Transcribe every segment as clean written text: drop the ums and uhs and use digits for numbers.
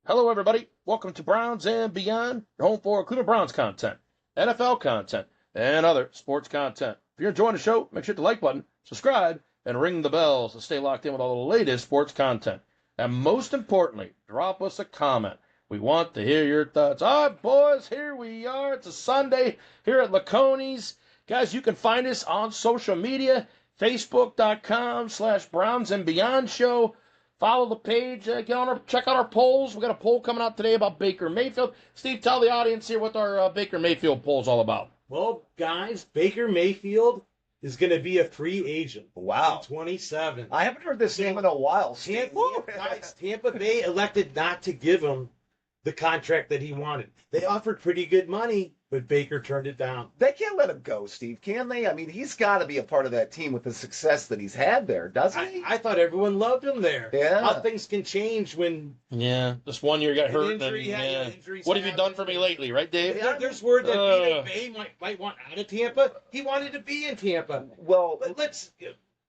Hello, everybody. Welcome to Browns and Beyond, your home for Cleveland Browns content, NFL content, and other sports content. If you're enjoying the show, make sure to hit the like button, subscribe, and ring the bells to stay locked in with all the latest sports content. And most importantly, drop us a comment. We want to hear your thoughts. All right, boys, here we are. It's a Sunday here at Laconi's. Guys, you can find us on social media, facebook.com/Browns and Beyond Show. Follow the page. Check out our polls. We got a poll coming out today about Baker Mayfield. Steve, tell the audience here what our Baker Mayfield poll is all about. Well, guys, Baker Mayfield is going to be a free agent. Wow. 27. I haven't heard this name in a while, Steve. Tampa Bay elected not to give him the contract that he wanted. They offered pretty good money, but Baker turned it down. They can't let him go, Steve, can they? I mean, he's got to be a part of that team with the success that he's had there, doesn't he? I thought everyone loved him there. Yeah. How things can change when... Yeah, this one year got hurt. What have you done for me lately, right, Dave? There's word that Vita Bay might want out of Tampa. He wanted to be in Tampa. Well, let's...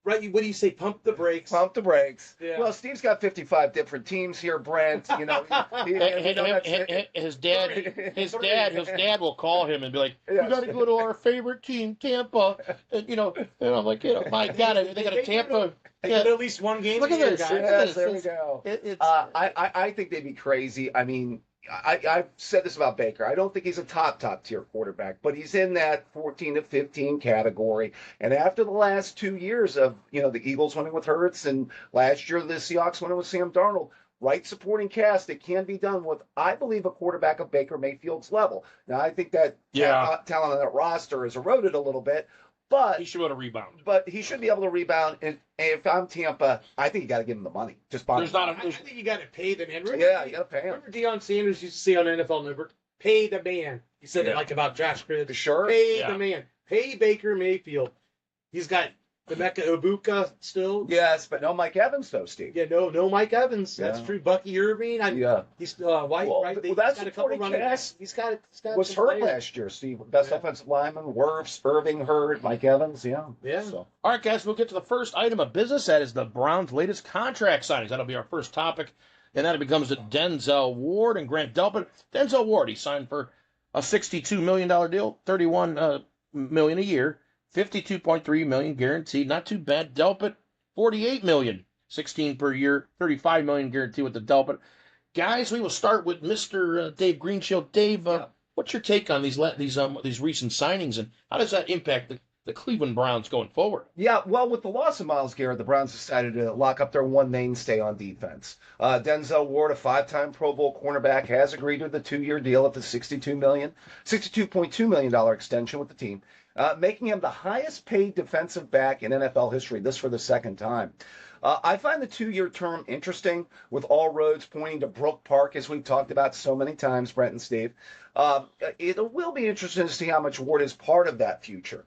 Right, what do you say? Pump the brakes. Pump the brakes. Yeah. Well, Steve's got 55 different teams here, Brent. You know, his dad will call him and be like, "We got to go to our favorite team, Tampa." And I'm like, my God, they got a Tampa. They got at least one game. Look at this. Guys. Yes, there we go. I think they'd be crazy. I mean, I've said this about Baker. I don't think he's a top tier quarterback, but he's in that 14 to 15 category. And after the last 2 years of, the Eagles winning with Hurts and last year the Seahawks winning with Sam Darnold, right supporting cast, it can be done with, I believe, a quarterback of Baker Mayfield's level. Now, I think that talent on that roster has eroded a little bit. But he should be able to rebound. But he should be able to rebound. And if I'm Tampa, I think you got to give him the money. I think you got to pay the man. You got to pay him. Remember Deion Sanders used to say on NFL Network, "Pay the man." He said it like about Josh Cribbs. Sure. Pay the man. Pay Baker Mayfield. He's got the Mecca Ibuka still. Yes, but no Mike Evans though, Steve. Yeah, no Mike Evans. Yeah. That's true. Bucky Irving. He's white, right? Well, that's got a couple running backs. He's got was hurt last year, Steve. Best offensive lineman, Wirfs, Irving hurt, Mike Evans. Yeah. So. All right, guys, we'll get to the first item of business. That is the Browns' latest contract signings. That'll be our first topic. And then it becomes Denzel Ward and Grant Delpit. Denzel Ward, he signed for a $62 million deal, $31 million a year. $52.3 million guaranteed, not too bad. Delpit, $48 million, $16 per year, $35 million guaranteed with the Delpit. Guys, we will start with Mr. Dave Greenshield. Dave, what's your take on these recent signings, and how does that impact the Cleveland Browns going forward? Yeah, well, with the loss of Myles Garrett, the Browns decided to lock up their one mainstay on defense. Denzel Ward, a 5-time Pro Bowl cornerback, has agreed to the 2-year deal at the $62.2 million extension with the team. Making him the highest paid defensive back in NFL history, this for the second time. I find the 2-year term interesting, with all roads pointing to Brook Park, as we've talked about so many times, Brent and Steve. It will be interesting to see how much Ward is part of that future.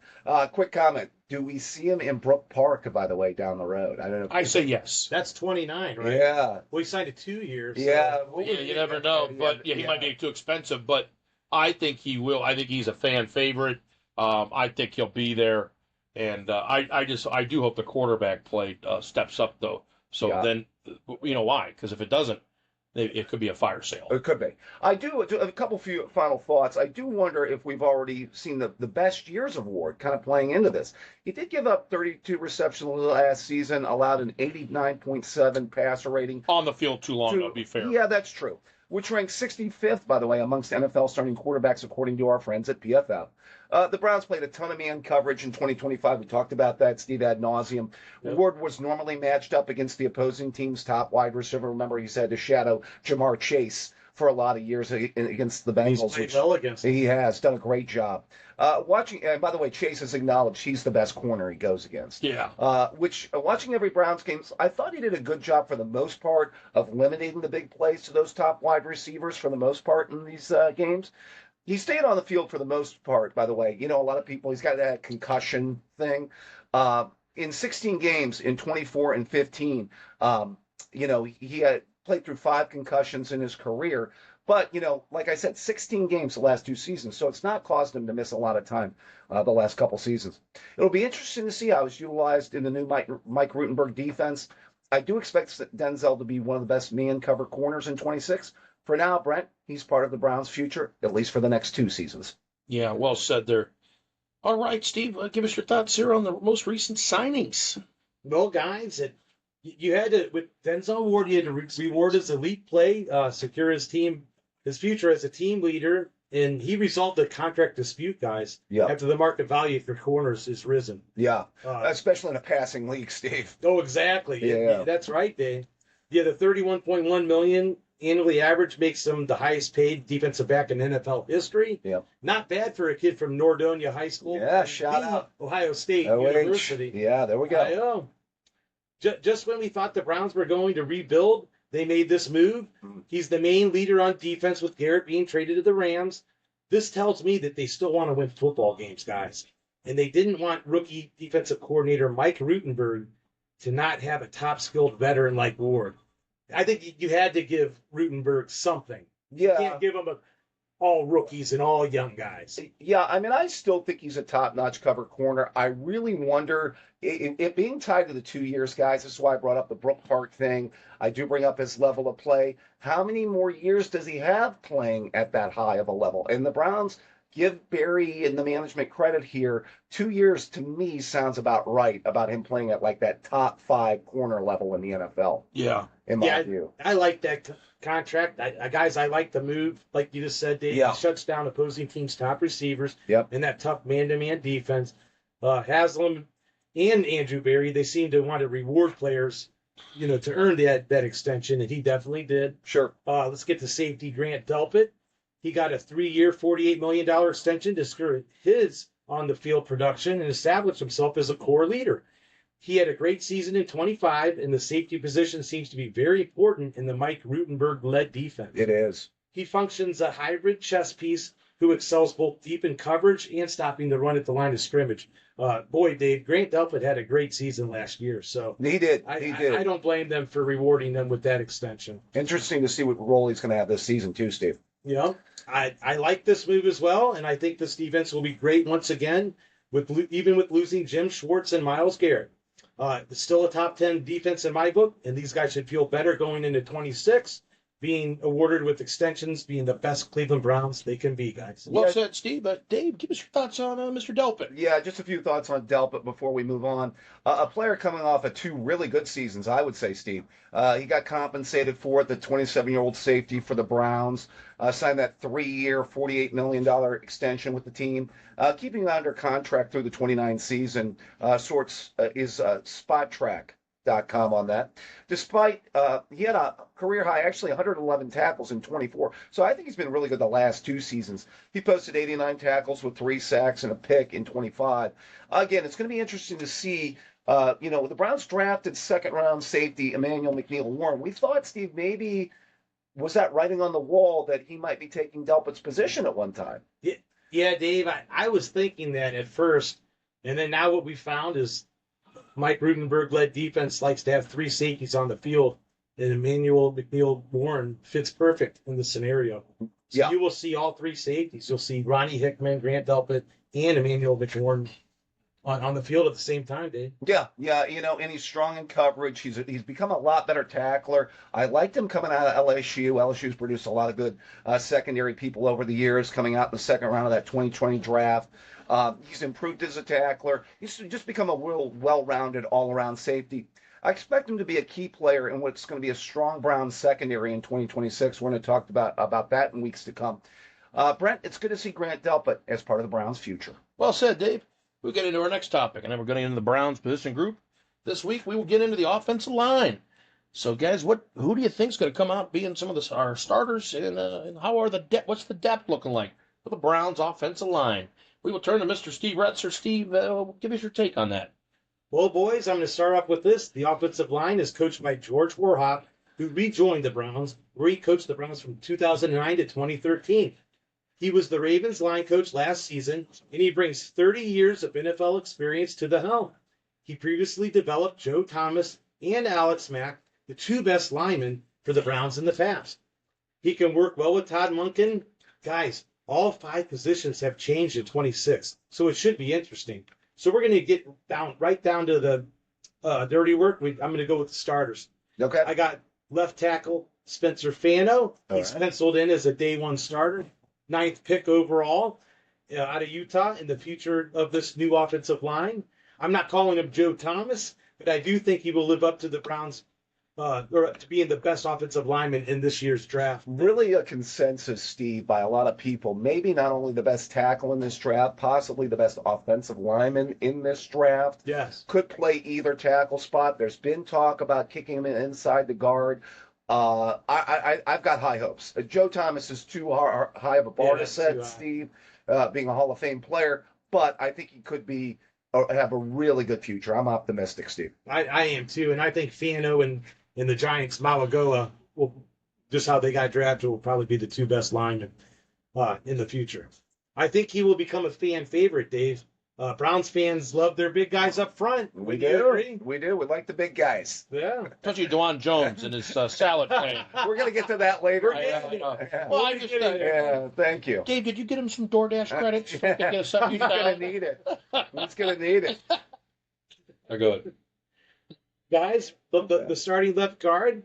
Quick comment. Do we see him in Brook Park, by the way, down the road? I don't know. I say yes. That's 29, right? Yeah. Well, he signed a 2 years. Yeah. So. You never know. But, he might be too expensive, but I think he will. I think he's a fan favorite. I think he'll be there, and I do hope the quarterback play steps up though. So then, why? Because if it doesn't, it could be a fire sale. It could be. I do a couple few final thoughts. I do wonder if we've already seen the best years of Ward kind of playing into this. He did give up 32 receptions last season, allowed an 89.7 passer rating. On the field too long, to be fair. Yeah, that's true. Which ranks 65th, by the way, amongst NFL starting quarterbacks, according to our friends at PFF. The Browns played a ton of man coverage in 2025. We talked about that, Steve, ad nauseum. Yep. Ward was normally matched up against the opposing team's top wide receiver. Remember, he's had to shadow Jamar Chase for a lot of years against the Bengals. He's played well against him. He has done a great job. And by the way, Chase has acknowledged he's the best corner he goes against. Yeah. Watching every Browns game, I thought he did a good job for the most part of limiting the big plays to those top wide receivers for the most part in these games. He stayed on the field for the most part, by the way. A lot of people, he's got that concussion thing. In 16 games, in 24 and 15, he had played through 5 concussions in his career. But, like I said, 16 games the last 2 seasons, so it's not caused him to miss a lot of time the last couple seasons. It'll be interesting to see how he's utilized in the new Mike Rutenberg defense. I do expect Denzel to be one of the best man cover corners in 26. For now, Brent, he's part of the Browns' future, at least for the next 2 seasons. Yeah, well said there. All right, Steve, give us your thoughts here on the most recent signings. Well, guys, you had to, with Denzel Ward, you had to reward his elite play, secure his future as a team leader, and he resolved the contract dispute, guys. Yeah. After the market value for corners is risen. Yeah, especially in a passing league, Steve. Oh, exactly. Yeah. That's right, Dave. Yeah, the $31.1 million annually average makes him the highest paid defensive back in NFL history. Yeah. Not bad for a kid from Nordonia High School. Yeah, shout out. Ohio State OH. University. Yeah, there we go. I know. Just when we thought the Browns were going to rebuild, they made this move. He's the main leader on defense with Garrett being traded to the Rams. This tells me that they still want to win football games, guys. And they didn't want rookie defensive coordinator Mike Rutenberg to not have a top-skilled veteran like Ward. I think you had to give Rutenberg something. Yeah. You can't give him all rookies and all young guys. Yeah, I mean, I still think he's a top-notch cover corner. I really wonder, it being tied to the 2 years, guys, this is why I brought up the Brook Park thing. I do bring up his level of play. How many more years does he have playing at that high of a level? And the Browns, give Barry and the management credit here. 2 years, to me, sounds about right about him playing at like that top 5 corner level in the NFL. Yeah. In my view. I like that contract. Guys, I like the move. Like you just said, Dave, Yeah. He shuts down opposing teams' top receivers. Yep. In that tough man-to-man defense. Haslam and Andrew Barry, they seem to want to reward players, to earn that extension, and he definitely did. Sure. Let's get to safety Grant Delpit. He got a 3-year, $48 million extension to secure his on-the-field production and establish himself as a core leader. He had a great season in 25, and the safety position seems to be very important in the Mike Rutenberg-led defense. It is. He functions a hybrid chess piece who excels both deep in coverage and stopping the run at the line of scrimmage. Boy, Dave, Grant Delpit had a great season last year, so He did. I don't blame them for rewarding them with that extension. Interesting to see what role he's going to have this season, too, Steve. I like this move as well, and I think this defense will be great once again, even with losing Jim Schwartz and Myles Garrett. It's still a top 10 defense in my book, and these guys should feel better going into 26, being awarded with extensions, being the best Cleveland Browns they can be, guys. Well said, Steve. Dave, give us your thoughts on Mr. Delpit. Yeah, just a few thoughts on Delpit before we move on. A player coming off of 2 really good seasons, I would say, Steve. He got compensated for it, the 27-year-old safety for the Browns. Signed that 3-year, $48 million extension with the team. Keeping him under contract through the 29 season is SpotTrack.com on that. Despite he had a career high, actually 111 tackles in 24. So I think he's been really good the last 2 seasons. He posted 89 tackles with 3 sacks and a pick in 25. Again, it's going to be interesting to see. The Browns drafted second-round safety Emmanuel McNeil-Warren. We thought, Steve, maybe was that writing on the wall that he might be taking Delpit's position at one time? Yeah, Dave, I was thinking that at first, and then now what we found is Mike Rutenberg-led defense likes to have 3 safeties on the field, and Emmanuel McNeil-Warren fits perfect in the scenario. So you will see all 3 safeties. You'll see Ronnie Hickman, Grant Delpit, and Emmanuel McNeil-Warren on the field at the same time, Dave. Yeah, and he's strong in coverage. He's become a lot better tackler. I liked him coming out of LSU. LSU's produced a lot of good secondary people over the years, coming out in the second round of that 2020 draft. He's improved as a tackler. He's just become a real well-rounded, all-around safety. I expect him to be a key player in what's going to be a strong Browns secondary in 2026. We're going to talk about that in weeks to come. Brent, it's good to see Grant Delpit as part of the Browns' future. Well said, Dave. We'll get into our next topic, and then we're getting into the Browns position group. This week, we will get into the offensive line. So, guys, who do you think is going to come out being some of our starters, and how are what's the depth looking like for the Browns offensive line? We will turn to Mr. Steve Retzer. Steve, give us your take on that. Well, boys, I'm going to start off with this. The offensive line is coached by George Warhop, who rejoined the Browns, where he coached the Browns from 2009 to 2013. He was the Ravens line coach last season, and he brings 30 years of NFL experience to the helm. He previously developed Joe Thomas and Alex Mack, the 2 best linemen for the Browns in the past. He can work well with Todd Monken. Guys, all 5 positions have changed in 26, so it should be interesting. So we're going to get right down to the dirty work, I'm going to go with the starters. Okay. I got left tackle Spencer Fano. He's right. penciled in as a day one starter, 9th pick overall out of Utah in the future of this new offensive line. I'm not calling him Joe Thomas, but I do think he will live up to the Browns or to being the best offensive lineman in this year's draft. Really a consensus, Steve, by a lot of people. Maybe not only the best tackle in this draft, possibly the best offensive lineman in this draft. Yes. Could play either tackle spot. There's been talk about kicking him inside the guard. I've got high hopes. Joe Thomas is too high of a bar to that's set, too high. Steve, being a Hall of Fame player, but I think he could be have a really good future. I'm optimistic, Steve. I am too, and I think Fano and the Giants, Malagoa, will just how they got drafted will probably be the two best linemen in the future. I think he will become a fan favorite, Dave. Browns fans love their big guys up front. We Would you do. agree? We do. We like the big guys. Yeah. Especially Dwan Jones and his salad pan. We're going to get to that later. I know. Yeah. Well, I just Yeah, thank you. Dave, did you get him some DoorDash credits? So we can get a He's going to need it. He's going to need it. They're good. Guys, the starting left guard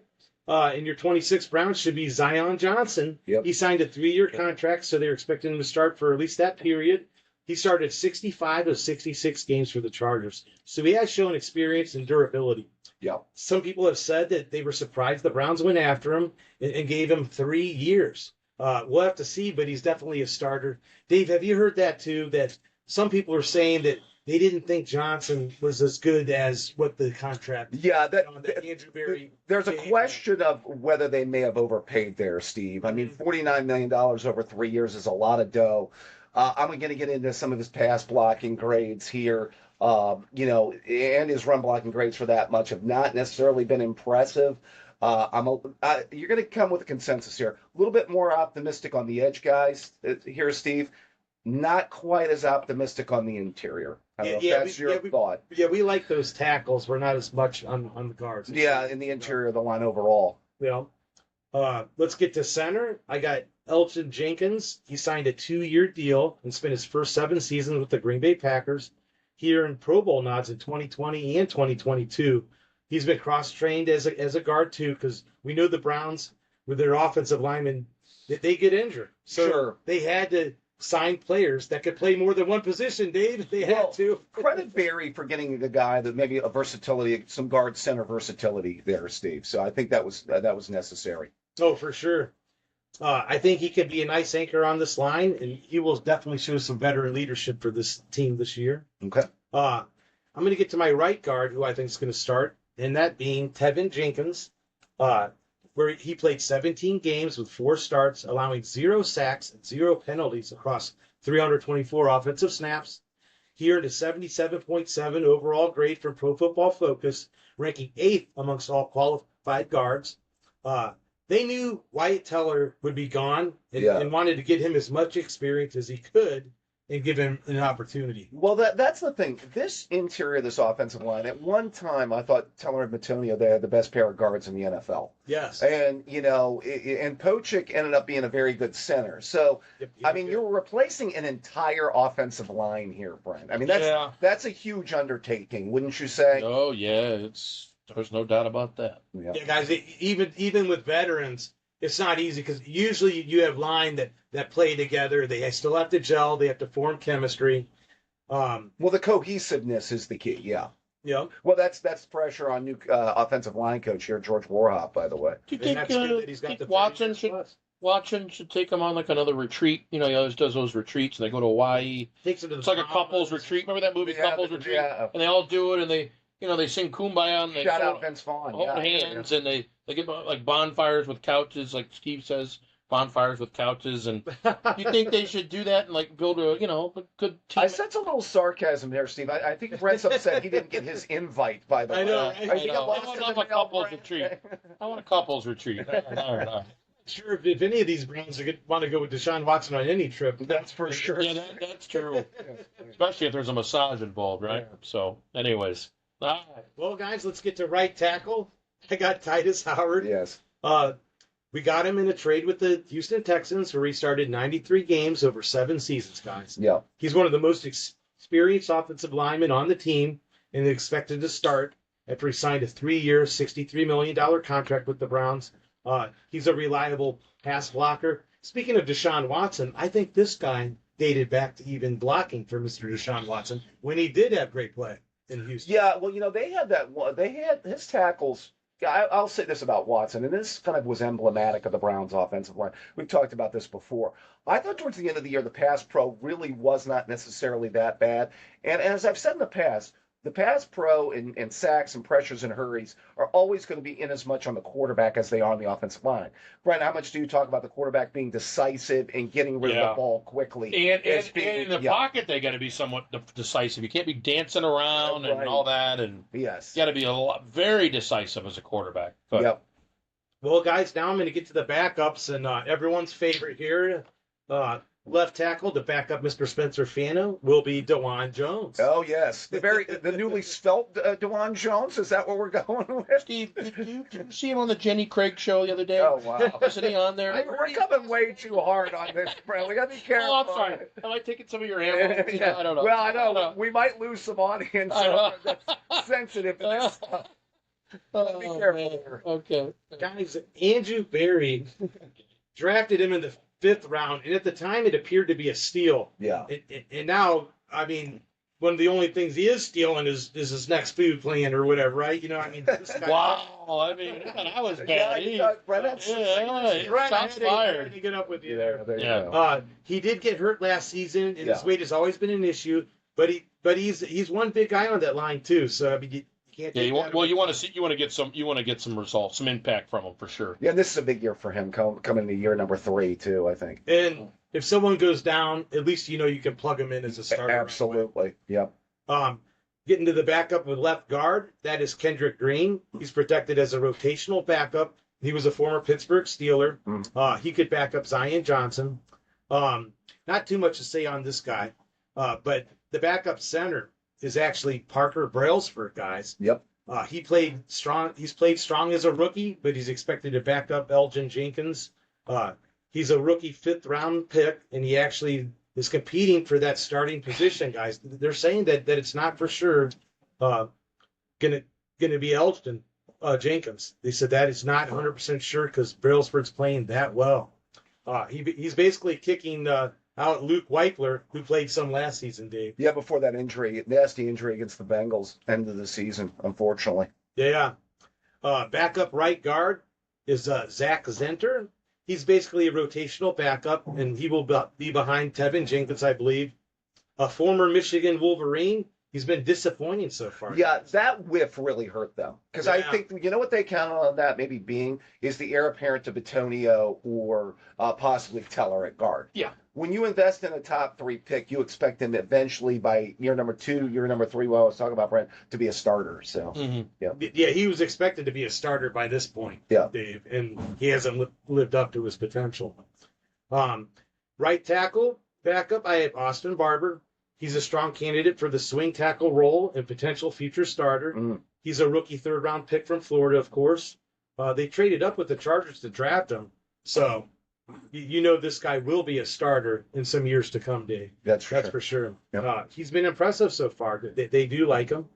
in your 26 Browns should be Zion Johnson. Yep. He signed a 3-year contract, so they're expecting him to start for at least that period. He started 65 of 66 games for the Chargers, so he has shown experience and durability. Yep. Some people have said that they were surprised the Browns went after him and gave him 3 years. We'll have to see, but he's definitely a starter. Dave, have you heard that too? That some people are saying that they didn't think Johnson was as good as what the contract. Yeah, that Andrew Berry. there's a question of whether they may have overpaid there, Steve. I mean, $49 million over 3 years is a lot of dough. I'm going to get into some of his pass blocking grades here, and his run blocking grades for that much have not necessarily been impressive. You're going to come with a consensus here. A little bit more optimistic on the edge guys here, Steve. Not quite as optimistic on the interior. I don't know if that's your thought. Yeah, we like those tackles. We're not as much on the guards. Yeah, in the interior of the line overall. Let's get to center. I got Elgton Jenkins. He signed a 2-year deal and spent his first 7 seasons with the Green Bay Packers. Here in Pro Bowl nods in 2020 and 2022. He's been cross-trained as a guard too, because we know the Browns with their offensive linemen, they get injured. So they had to sign players that could play more than one position, Dave. They had to. Credit Barry for getting the guy that maybe a versatility, some guard center versatility there, Steve. So I think that was necessary. Oh, for sure. I think he could be a nice anchor on this line, and he will definitely show some veteran leadership for this team this year. Okay. I'm going to get to my right guard, who I think is going to start, and that being Tevin Jenkins, where he played 17 games with 4 starts, allowing 0 sacks and 0 penalties across 324 offensive snaps. He earned a 77.7 overall grade from Pro Football Focus, ranking 8th amongst all qualified guards. They knew Wyatt Teller would be gone and wanted to get him as much experience as he could and give him an opportunity. Well, that's the thing. This interior of this offensive line, at one time, I thought Teller and Matonio, they had the best pair of guards in the NFL. Yes. And, and Pochik ended up being a very good center. So, you're replacing an entire offensive line here, Brent. I mean, that's a huge undertaking, wouldn't you say? Oh, yeah. There's no doubt about that. Yeah, guys, even with veterans, it's not easy because usually you have line that play together. They still have to gel. They have to form chemistry. Well, the cohesiveness is the key. Yeah. Yeah. Well, that's pressure on new offensive line coach here, George Warhop, by the way. Do you think Watson should take him on like another retreat? He always does those retreats, and they go to Hawaii. It's like a couples retreat. Remember that movie, Couples Retreat? Yeah. And they all do it, and they sing Kumbaya, and they shout out Vince Vaughn. Hold hands, and they get like bonfires with couches, like Steve says, bonfires with couches. And you think they should do that and like build a good team? I sense a little sarcasm there, Steve. I think Brent's upset he didn't get his invite. By the way, I know. I want a couples retreat. I want a couples retreat. Sure, if any of these Browns want to go with Deshaun Watson on any trip, that's for sure. Yeah, that's true. Especially if there's a massage involved, right? Yeah. So, anyways. All right. Well, guys, let's get to right tackle. I got Titus Howard. Yes. We got him in a trade with the Houston Texans, where he started 93 games over 7 seasons, guys. Yeah. He's one of the most experienced offensive linemen on the team and expected to start after he signed a 3-year, $63 million contract with the Browns. He's a reliable pass blocker. Speaking of Deshaun Watson, I think this guy dated back to even blocking for Mr. Deshaun Watson when he did have great play in Houston. Yeah, well, they had that one. They had his tackles. Yeah, I'll say this about Watson, and this kind of was emblematic of the Browns' offensive line. We've talked about this before. I thought towards the end of the year, the pass pro really was not necessarily that bad. And as I've said in the past, the pass pro and sacks and pressures and hurries are always going to be in as much on the quarterback as they are on the offensive line. Brian, how much do you talk about the quarterback being decisive and getting rid of the ball quickly? And in the pocket, they got to be somewhat decisive. You can't be dancing around and all that. And yes, you got to be very decisive as a quarterback. But, yep. Well, guys, now I'm going to get to the backups, and everyone's favorite here, left tackle to back up Mr. Spencer Fano will be DeJuan Jones. Oh yes, the newly svelte DeJuan Jones. Is that what we're going with? Steve, did you see him on the Jenny Craig show the other day? Oh wow, Wasn't he on there? We're coming way too hard on this, Brent. We got to be careful. Oh, I'm sorry. Am I taking some of your ammo? Yeah. I don't know. Well, I know we might lose some audience that's sensitive to this stuff. Be careful. Man. Okay. Guys, Andrew Berry drafted him in the 5th round, and at the time it appeared to be a steal. Yeah. And now, I mean, one of the only things he is stealing is his next food plan or whatever, right? You know, I mean, this guy, Wow. I mean, that was bad. Brent, Shots fired. To get up with you there. There you go. He did get hurt last season, and his weight has always been an issue. But he's one big guy on that line too. So I mean, you can't. Yeah, you want to get some results, some impact from him for sure. Yeah, this is a big year for him coming to year number 3 too, I think. And if someone goes down, at least you can plug him in as a starter. Absolutely. Yep. Getting to the backup with left guard, that is Kendrick Green. He's protected as a rotational backup. He was a former Pittsburgh Steeler. He could back up Zion Johnson. Not too much to say on this guy, but the backup center is actually Parker Brailsford, guys. Yep. He played strong. He's played strong as a rookie, but he's expected to back up Elgin Jenkins. He's a rookie 5th round pick, and he actually is competing for that starting position, guys. They're saying that it's not for sure gonna be Elgin Jenkins. They said that is not 100% sure because Brailsford's playing that well. He's basically kicking out Luke Weichler, who played some last season, Dave. Yeah, before that nasty injury against the Bengals, end of the season, unfortunately. Yeah. Backup right guard is Zach Zenter. He's basically a rotational backup, and he will be behind Tevin Jenkins, I believe. A former Michigan Wolverine. He's been disappointing so far. Yeah, that whiff really hurt them. Because I think, what they count on that maybe being is the heir apparent to Batonio or possibly Teller at guard. Yeah. When you invest in a top 3 pick, you expect him eventually by year number 2, year number 3, what I was talking about, Brent, to be a starter. So, Yeah, he was expected to be a starter by this point, Dave, and he hasn't lived up to his potential. Right tackle, backup, I have Austin Barber. He's a strong candidate for the swing tackle role and potential future starter. He's a rookie 3rd round pick from Florida, of course. They traded up with the Chargers to draft him. So, this guy will be a starter in some years to come, Dave. That's for sure. Yep. He's been impressive so far. They do like him.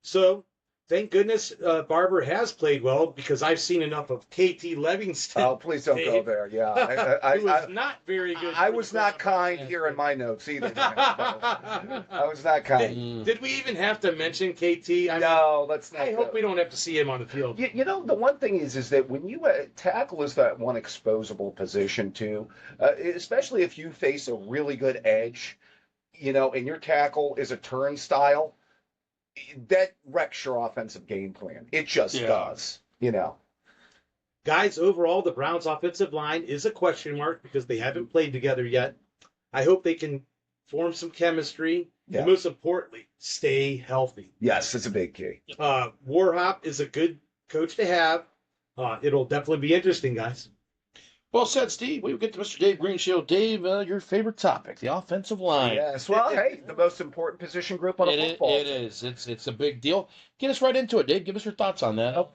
So, thank goodness Barber has played well because I've seen enough of KT Livingston. Oh, please don't go there. Yeah. I was not very good. I was not kind here in my notes either. I was not kind. Did we even have to mention KT? No, let's not. I hope we don't have to see him on the field. The one thing is that when you tackle is that one exposable position too, especially if you face a really good edge, and your tackle is a turnstile. That wrecks your offensive game plan. It just does, Guys, overall, the Browns' offensive line is a question mark because they haven't played together yet. I hope they can form some chemistry, and most importantly, stay healthy. Yes, it's a big key. Warhop is a good coach to have. It'll definitely be interesting, guys. Well said, Steve. We will get to Mr. Dave Greenshield. Dave, your favorite topic, the offensive line. Yes. Well, hey, the most important position group on a football. It is. It's a big deal. Get us right into it, Dave. Give us your thoughts on that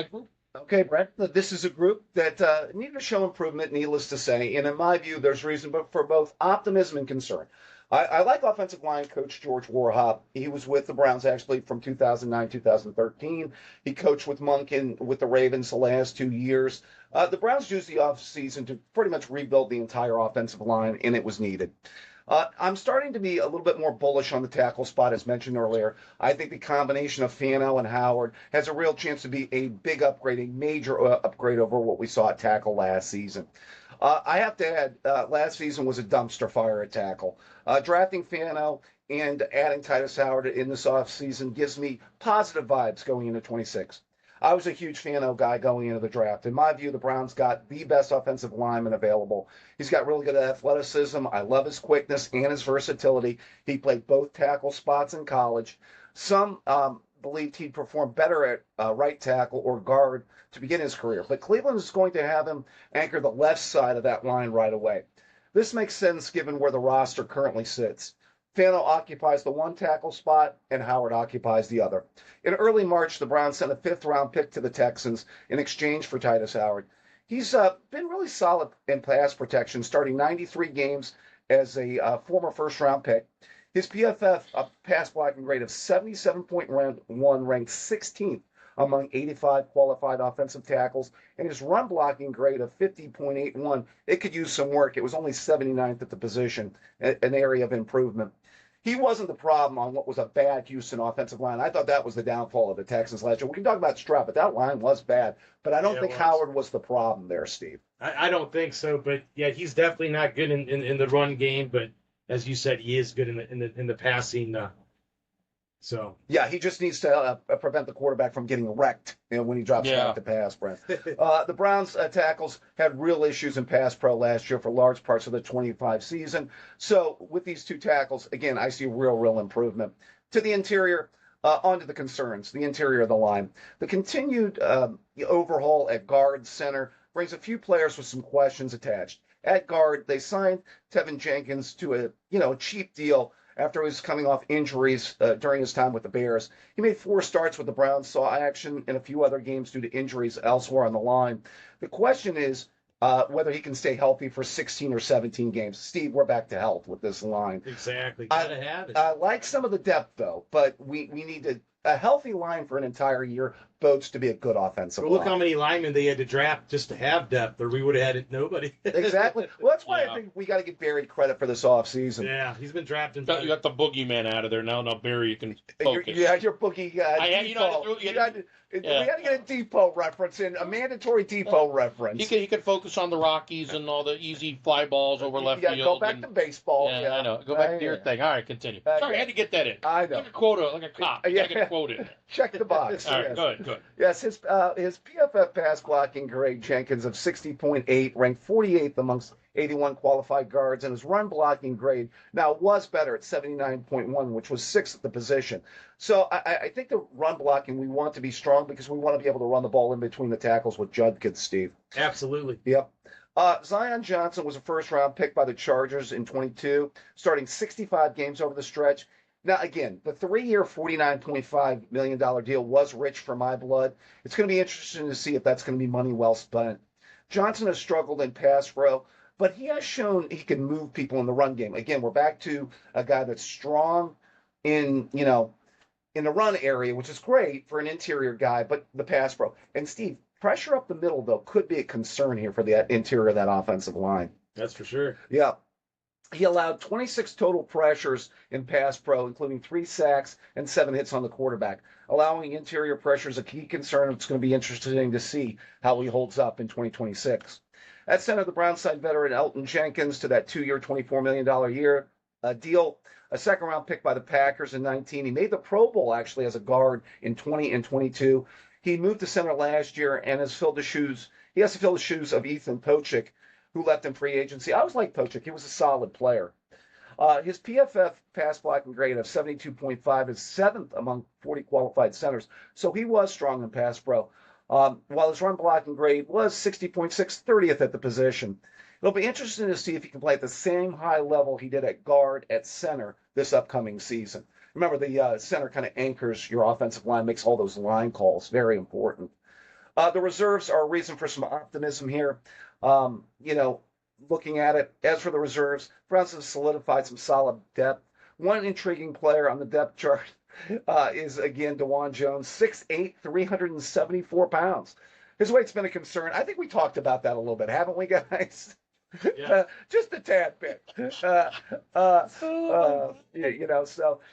group. Okay, Brent. This is a group that needed to show improvement, needless to say. And in my view, there's reason for both optimism and concern. I like offensive line coach George Warhop. He was with the Browns actually from 2009, 2013. He coached with Monken with the Ravens the last 2 years. The Browns used the offseason to pretty much rebuild the entire offensive line, and it was needed. I'm starting to be a little bit more bullish on the tackle spot, as mentioned earlier. I think the combination of Fano and Howard has a real chance to be a big upgrade, a major upgrade over what we saw at tackle last season. I have to add, last season was a dumpster fire at tackle. Drafting Fano and adding Titus Howard in this offseason gives me positive vibes going into 26. I was a huge Fano guy going into the draft. In my view, the Browns got the best offensive lineman available. He's got really good athleticism. I love his quickness and his versatility. He played both tackle spots in college. Some believed he'd perform better at right tackle or guard to begin his career, but Cleveland is going to have him anchor the left side of that line right away. This makes sense given where the roster currently sits. Fano occupies the one tackle spot, and Howard occupies the other. In early March, the Browns sent a fifth-round pick to the Texans in exchange for Titus Howard. He's been really solid in pass protection, starting 93 games as a former first-round pick. His PFF pass blocking grade of 77.1 ranked 16th among 85 qualified offensive tackles, and his run blocking grade of 50.81, it could use some work. It was only 79th at the position, an area of improvement. He wasn't the problem on what was a bad Houston offensive line. I thought that was the downfall of the Texans last year. We can talk about Stroud, but that line was bad. But I don't think Howard was the problem there, Steve. I don't think so, but yeah, he's definitely not good in the run game. But as you said, he is good in the passing. So yeah, he just needs to prevent the quarterback from getting wrecked when he drops back to pass, Brent. The Browns tackles had real issues in pass pro last year for large parts of the 25 season. So with these two tackles, again, I see real improvement. To the interior, onto the concerns, the interior of the line. The continued overhaul at guard center brings a few players with some questions attached. At guard, they signed Tevin Jenkins to a cheap deal after he was coming off injuries during his time with the Bears. He made 4 starts with the Browns, saw action in a few other games due to injuries elsewhere on the line. The question is whether he can stay healthy for 16 or 17 games. Steve, we're back to health with this line. Exactly. Gotta have it. I like some of the depth, though, but we need a healthy line for an entire year bodes to be a good offensive line. Look how many linemen they had to draft just to have depth, or we would have had nobody. Exactly. Well, that's why I think we got to give Barry credit for this offseason. Yeah, he's been drafting. You got the boogeyman out of there now. Now, Barry, you can focus. Your boogie. We had to get a Depot reference in, a mandatory Depot reference. He can focus on the Rockies and all the easy fly balls over left field. Go back to baseball. Yeah, I know. Go back to your thing. All right, continue. Sorry, I had to get that in. I know. Like a quota, like a cop. You get quoted. Check the box. All right, good. Yes, his PFF pass blocking grade, Jenkins, of 60.8, ranked 48th amongst 81 qualified guards, and his run blocking grade now was better at 79.1, which was 6th at the position. So I think the run blocking, we want to be strong because we want to be able to run the ball in between the tackles with Judkins, Steve. Absolutely. Yep. Zion Johnson was a first-round pick by the Chargers in 22, starting 65 games over the stretch. Now, again, the 3-year, $49.5 million deal was rich for my blood. It's going to be interesting to see if that's going to be money well spent. Johnson has struggled in pass pro, but he has shown he can move people in the run game. Again, we're back to a guy that's strong in the run area, which is great for an interior guy, but the pass pro. And Steve, pressure up the middle, though, could be a concern here for the interior of that offensive line. That's for sure. Yeah. He allowed 26 total pressures in pass pro, including 3 sacks and 7 hits on the quarterback. Allowing interior pressure is a key concern. It's going to be interesting to see how he holds up in 2026. At center, the Browns signed veteran Elton Jenkins to that 2-year, $24 million deal. A second-round pick by the Packers in 19. He made the Pro Bowl, actually, as a guard in 20 and 22. He moved to center last year and has filled the shoes. He has to fill the shoes of Ethan Pochik, who left in free agency. I always liked Pochik. He was a solid player. His PFF pass blocking grade of 72.5 is 7th among 40 qualified centers. So he was strong in pass pro. While his run blocking grade was 60.6, 30th at the position. It'll be interesting to see if he can play at the same high level he did at guard at center this upcoming season. Remember, the center kind of anchors your offensive line, makes all those line calls. Very important. The reserves are a reason for some optimism here. looking at it. As for the reserves, Browns have solidified some solid depth. One intriguing player on the depth chart is, again, DeJuan Jones, 6'8", 374 pounds. His weight's been a concern. I think we talked about that a little bit, haven't we, guys? Yeah. Just a tad bit. So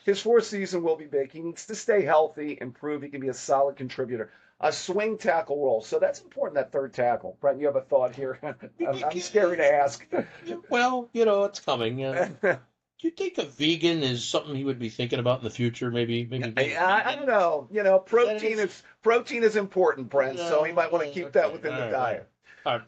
his fourth season will be big. He needs to stay healthy and prove he can be a solid contributor. A swing tackle role. So that's important, that third tackle. Brent, you have a thought here? I'm scary to ask. Well, it's coming. Do you think a vegan is something he would be thinking about in the future? Maybe. I don't know. Protein is important, Brent. So he might want to keep that within the diet.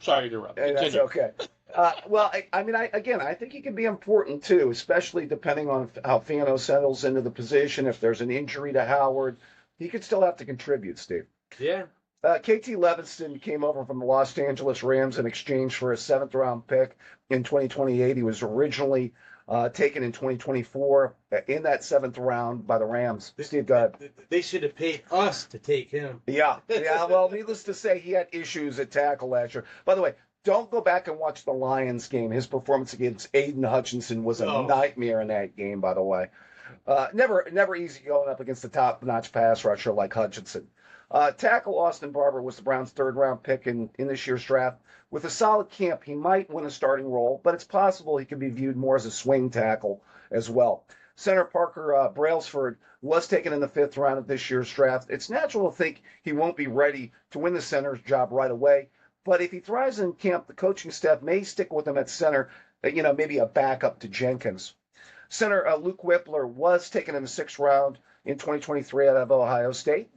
Sorry to interrupt. That's okay. I think he can be important too, especially depending on how Fano settles into the position. If there's an injury to Howard, he could still have to contribute, Steve. Yeah. KT Levinston came over from the Los Angeles Rams in exchange for a seventh-round pick in 2028. He was originally taken in 2024 in that seventh round by the Rams. Steve, go ahead. They should have paid us to take him. Yeah. Well, needless to say, he had issues at tackle last year. By the way, don't go back and watch the Lions game. His performance against Aiden Hutchinson was a nightmare in that game, by the way. Never easy going up against a top-notch pass rusher like Hutchinson. Tackle Austin Barber was the Browns' third-round pick in this year's draft. With a solid camp, he might win a starting role, but it's possible he could be viewed more as a swing tackle as well. Center Parker Brailsford was taken in the fifth round of this year's draft. It's natural to think he won't be ready to win the center's job right away, but if he thrives in camp, the coaching staff may stick with him at center, maybe a backup to Jenkins. Center Luke Whippler was taken in the sixth round in 2023 out of Ohio State.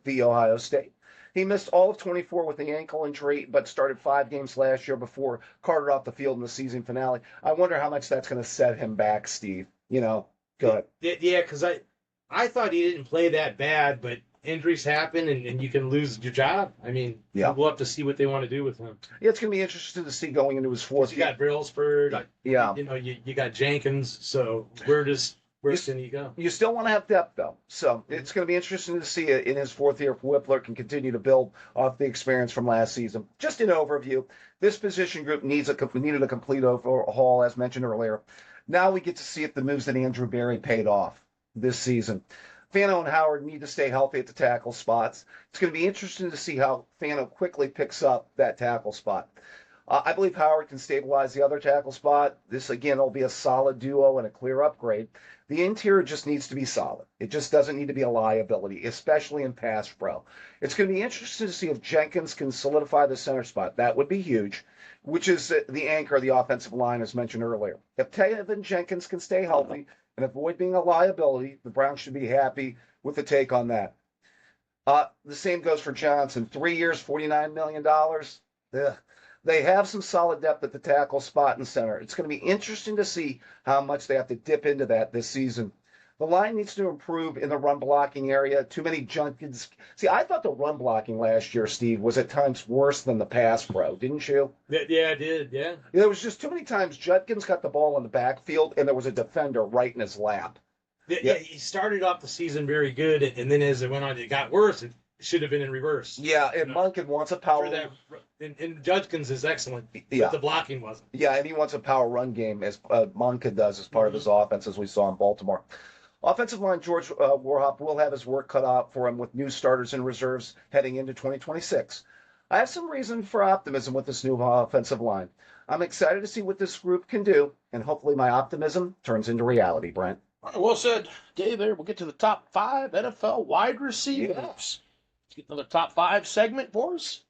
He missed all of 24 with the ankle injury, but started 5 games last year before carted off the field in the season finale. I wonder how much that's going to set him back, Steve. Go ahead. Yeah, because I thought he didn't play that bad, but injuries happen and you can lose your job. I mean, we'll have to see what they want to do with him. Yeah, it's going to be interesting to see going into his fourth year. You got Brailsford. Yeah. You got Jenkins. So where can he go? You still want to have depth, though. So it's going to be interesting to see in his fourth year if Whippler can continue to build off the experience from last season. Just an overview, this position group needed a complete overhaul, as mentioned earlier. Now we get to see if the moves that Andrew Berry paid off this season. Fano and Howard need to stay healthy at the tackle spots. It's going to be interesting to see how Fano quickly picks up that tackle spot. I believe Howard can stabilize the other tackle spot. This, again, will be a solid duo and a clear upgrade. The interior just needs to be solid. It just doesn't need to be a liability, especially in pass pro. It's going to be interesting to see if Jenkins can solidify the center spot. That would be huge, which is the anchor of the offensive line, as mentioned earlier. If Tevin Jenkins can stay healthy and avoid being a liability, the Browns should be happy with the take on that. The same goes for Johnson. 3 years, $49 million. Ugh. They have some solid depth at the tackle spot and center. It's going to be interesting to see how much they have to dip into that this season. The line needs to improve in the run blocking area. Too many Junkins. See, I thought the run blocking last year, Steve, was at times worse than the pass pro, didn't you? Yeah, I did, yeah. There was just too many times Judkins got the ball in the backfield and there was a defender right in his lap. Yeah, he started off the season very good, and then as it went on, it got worse. It should have been in reverse. Yeah, and Monken wants a power. And Judkins is excellent, but the blocking wasn't. Yeah, and he wants a power run game, as Monken does as part of his offense, as we saw in Baltimore. Offensive line, George Warhop will have his work cut out for him with new starters and reserves heading into 2026. I have some reason for optimism with this new offensive line. I'm excited to see what this group can do, and hopefully my optimism turns into reality, Brent. Well said, Dave. There, we'll get to the top 5 NFL wide receivers. Let's get another top 5 segment for us.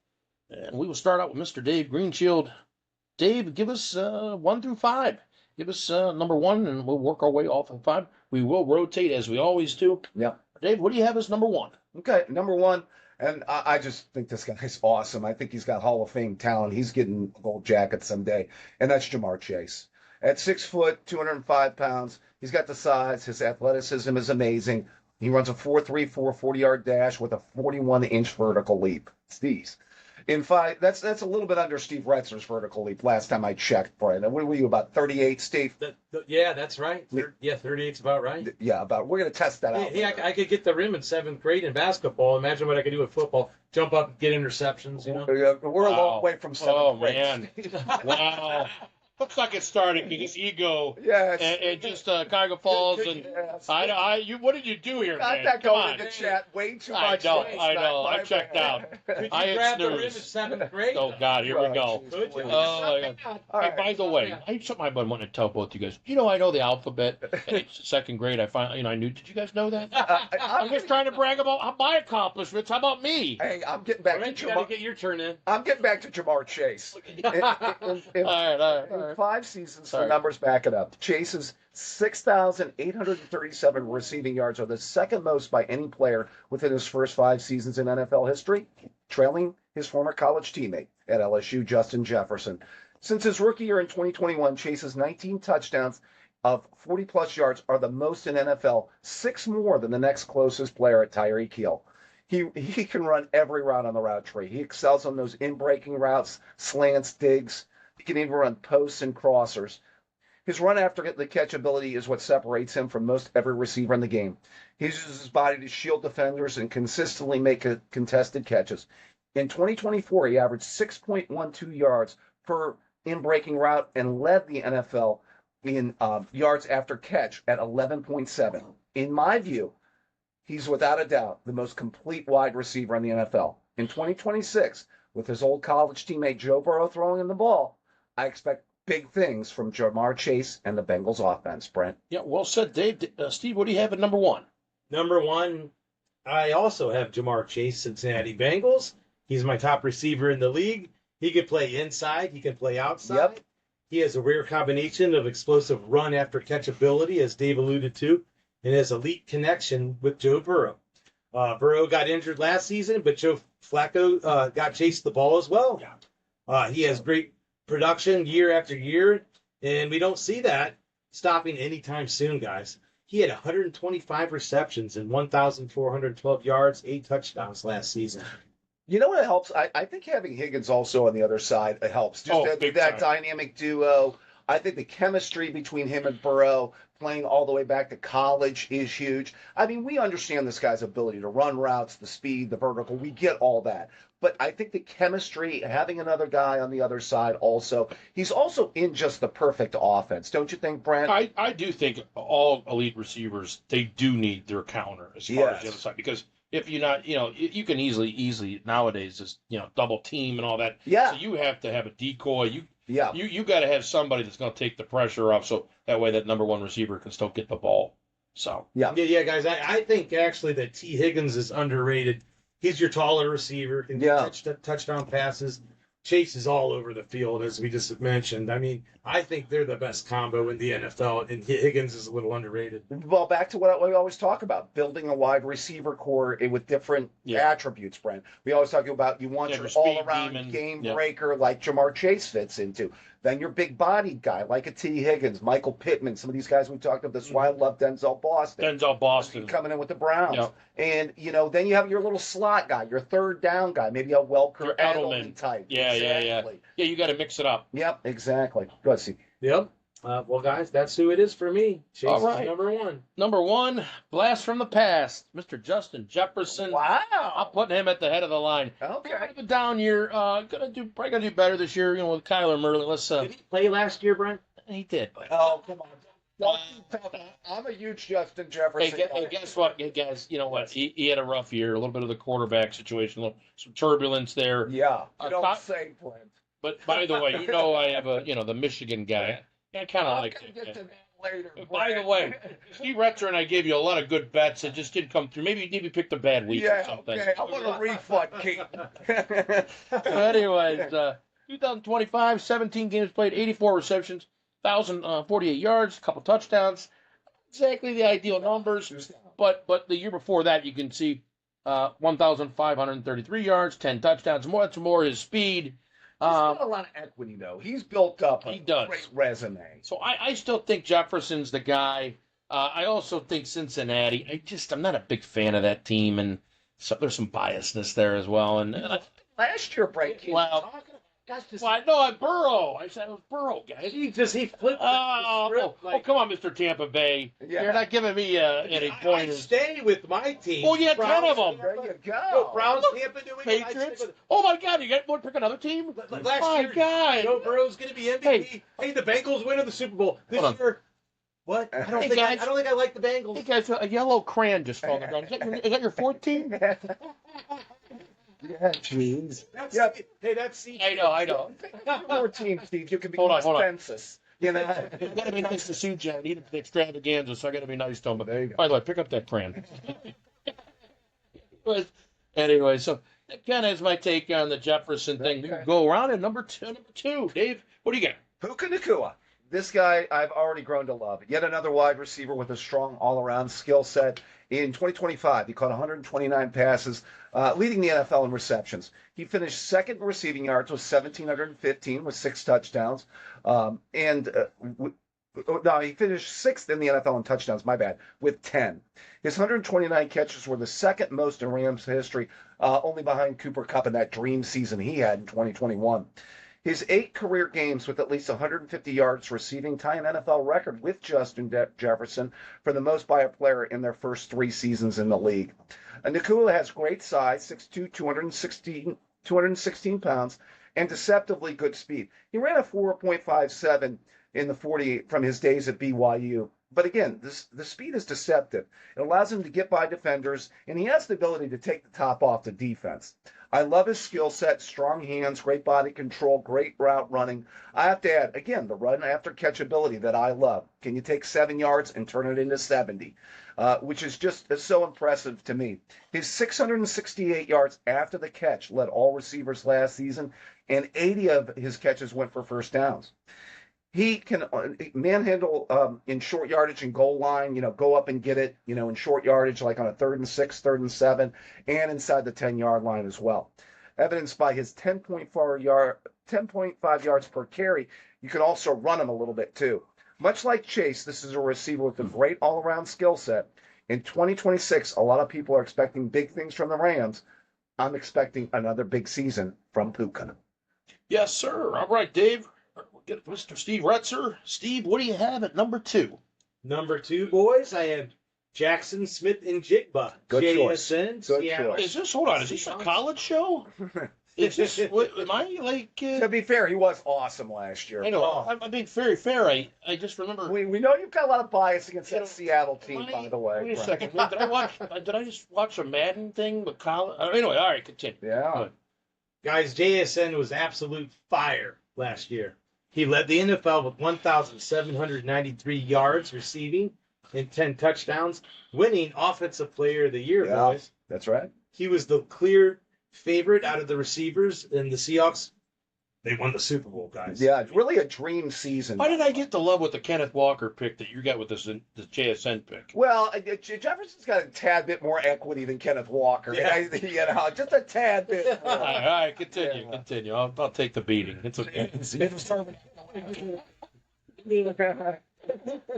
And we will start out with Mr. Dave Greenshield. Dave, give us 1 through 5. Give us number 1, and we'll work our way off of 5. We will rotate as we always do. Yeah. Dave, what do you have as number 1? Okay, number 1, and I just think this guy's awesome. I think he's got Hall of Fame talent. He's getting a gold jacket someday, and that's Jamar Chase. At 6 foot, 205 pounds, he's got the size. His athleticism is amazing. He runs a 4.34 40-yard dash with a 41-inch vertical leap. Steve's. In 5, that's a little bit under Steve Retzer's vertical leap last time I checked, Brian. What were you, about 38, Steve? Yeah, that's right. 38's about right. Yeah, We're going to test that out. Hey, I could get the rim in 7th grade in basketball. Imagine what I could do with football. Jump up, get interceptions, We're a long way from 7th grade. Man. Wow. let's not get started because ego Yes. and just Cuyahoga Falls and Yes. What did you do here, Got man? that Come going on. in the chat way too I much. know, last I night. know. I My checked bad. out. Could you I hit grab the rim in snooze. 7th grade? Oh God, here we go. Oh, Could you? please. Oh my God. All Hey, right. by the way, something I've been wanting to tell both you guys. I know the alphabet. It's 2nd grade. I finally, I knew. Did you guys know that? I'm just trying to brag about my accomplishments. How about me? Hey, I'm getting back Brent, to you got to Jamar. get your turn in. I'm getting back to Jamar Chase. All right. In 5 seasons, Sorry. the numbers back it up. Chase's 6,837 receiving yards are the second most by any player within his first 5 seasons in NFL history, trailing his former college teammate at LSU, Justin Jefferson. Since his rookie year in 2021, Chase's 19 touchdowns of 40-plus yards are the most in NFL, 6 more than the next closest player at Tyreek Hill. He can run every route on the route tree. He excels on those in-breaking routes, slants, digs. He can even run posts and crossers. His run after the catch ability is what separates him from most every receiver in the game. He uses his body to shield defenders and consistently make contested catches. In 2024, he averaged 6.12 yards per in-breaking route and led the NFL in yards after catch at 11.7. In my view, he's without a doubt the most complete wide receiver in the NFL. In 2026, with his old college teammate Joe Burrow throwing in the ball, I expect big things from Jamar Chase and the Bengals offense, Brent. Yeah, well said, Dave. Steve, what do you have at number 1? Number 1, I also have Jamar Chase, Cincinnati Bengals. He's my top receiver in the league. He can play inside. He can play outside. Yep. He has a rare combination of explosive run after catch ability, as Dave alluded to, and has elite connection with Joe Burrow. Burrow got injured last season, but Joe Flacco got Chase the ball as well. He has great production year after year, and we don't see that stopping anytime soon, guys. He had 125 receptions and 1,412 yards, 8 touchdowns last season. You know what helps? I think having Higgins also on the other side helps. Just big that time. dynamic duo. I think the chemistry between him and Burrow, playing all the way back to college, is huge. I mean, we understand this guy's ability to run routes, the speed, the vertical. We get all that. But I think the chemistry, having another guy on the other side also, he's also in just the perfect offense. Don't you think, Brent? I do think all elite receivers, they do need their counter as far as the other side. Because if you're not, you can easily nowadays just, double team and all that. Yeah. So you have to have a decoy. Yeah. You got to have somebody that's going to take the pressure off, so that way that number 1 receiver can still get the ball. So Yeah, guys. I think actually that T. Higgins is underrated. He's your taller receiver, can touchdown passes. Chase is all over the field, as we just mentioned. I mean, I think they're the best combo in the NFL, and Higgins is a little underrated. Well, back to what we always talk about, building a wide receiver core with different attributes, Brent. We always talk about you want your speed all-around demon. game Yep. breaker like Jamar Chase fits into. Then your big-bodied guy like a T. Higgins, Michael Pittman, some of these guys we talked about. That's why I love Denzel Boston. Denzel Boston. Coming in with the Browns. Yep. And, then you have your little slot guy, your third down guy, maybe a Welker Your Edelman Edelman type. Yeah. Yeah, you got to mix it up. Yep, exactly. Go ahead, Steve. Yep. Well, guys, that's who it is for me. Chase All right. is number 1. Number 1, blast from the past, Mr. Justin Jefferson. Wow. I'm putting him at the head of the line. Okay. Bit of a down year. Probably gonna do better this year. With Kyler Murray. Let's. Did he play last year, Brent? He did. But, Oh, come on. I'm a huge Justin Jefferson. hey, guess what? Hey, guys, you know what? He had a rough year. A little bit of the quarterback situation. Some turbulence there. Yeah, you don't thought- say, Brent. But by the way, I have the Michigan guy. I kind of I'm like gonna that. get to that later. By the way, Steve Retzer and I gave you a lot of good bets that just didn't come through. Maybe picked a bad week or Yeah, something. okay. I want a refund, Keaton. Anyways, 2025, 17 games played, 84 receptions, 1,048 yards, a couple touchdowns. Exactly the ideal numbers. But the year before that, you can see 1,533 yards, 10 touchdowns. That's more his speed. He's got a lot of equity, though. He's built up a He does. great resume. So I still think Jefferson's the guy. I also think Cincinnati. I'm not a big fan of that team, and so there's some biasness there as well. And Last year, Brent, Wow. talking about Guys, just Well, no, I'm Burrow. I said it was Burrow, guys. he flipped the script. Oh, come on, Mr. Tampa Bay. Yeah. You're not giving me any I pointers. stay with my team. Well, you had 10 of them. There you go. No, Browns, Tampa, New England. Patriots. Oh my God, you want to pick another team? Last My year, God. Joe Burrow's going to be MVP. Hey, the Bengals win the Super Bowl this Hold on. year. What? I don't Hey, think guys. I don't think I like the Bengals. Hey guys, a yellow crayon just fell on the ground. Is that your fourth team? Yeah, jeez. That's C. I know. Your team, Steve. You can be Hold on. census. You know. I gotta be nice to Sue Jan. He did the extravaganza, so I gotta be nice to him. But There you go. by the way, pick up that crayon. But anyway, so that kind of is my take on the Jefferson thing. Okay. Go around at number two. Dave, what do you got? Puka Nacua. This guy I've already grown to love. Yet another wide receiver with a strong all-around skill set. In 2025, he caught 129 passes, leading the NFL in receptions. He finished second in receiving yards with 1,715 with 6 touchdowns. No, he finished sixth in the NFL in touchdowns, my bad, with 10. His 129 catches were the second most in Rams history, only behind Cooper Kupp in that dream season he had in 2021. His 8 career games with at least 150 yards receiving tie an NFL record with Justin Jefferson for the most by a player in their first 3 seasons in the league. Nacua has great size, 6'2", 216 pounds, and deceptively good speed. He ran a 4.57 in the 40 from his days at BYU. But again, the speed is deceptive. It allows him to get by defenders, and he has the ability to take the top off the defense. I love his skill set, strong hands, great body control, great route running. I have to add, again, the run after catch ability that I love. Can you take 7 yards and turn it into 70? Which is just so impressive to me. His 668 yards after the catch led all receivers last season, and 80 of his catches went for first downs. He can manhandle in short yardage and goal line, go up and get it, in short yardage, like on a 3rd and 6, 3rd and 7, and inside the 10-yard line as well. Evidenced by his 10.5 yards per carry, you can also run him a little bit too. Much like Chase, this is a receiver with a great all-around skill set. In 2026, a lot of people are expecting big things from the Rams. I'm expecting another big season from Puka. Yes, sir. All right, Dave. We'll get Mr. Steve Retzer. Steve, what do you have at number 2? Number 2, boys, I have Jackson Smith and Jigba. Good choice. JSN. Good Seattle. choice. Hold on, is this a college show? Is this, am I like... To be fair, he was awesome last year. I know, I'm being very fair. I just remember... We know you've got a lot of bias against that know, Seattle team, by the way. Wait a second. Did I just watch a Madden thing with college? Anyway, all right, continue. Yeah. Guys, JSN was absolute fire last year. He led the NFL with 1,793 yards receiving and 10 touchdowns, winning Offensive Player of the Year, boys. That's right. He was the clear favorite out of the receivers, and the Seahawks, they won the Super Bowl, guys. Yeah, it's really a dream season. Why did I get the love with the Kenneth Walker pick that you got with the JSN pick? Well, Jefferson's got a tad bit more equity than Kenneth Walker. Yeah. Just a tad bit. All right, continue. I'll take the beating. It's okay.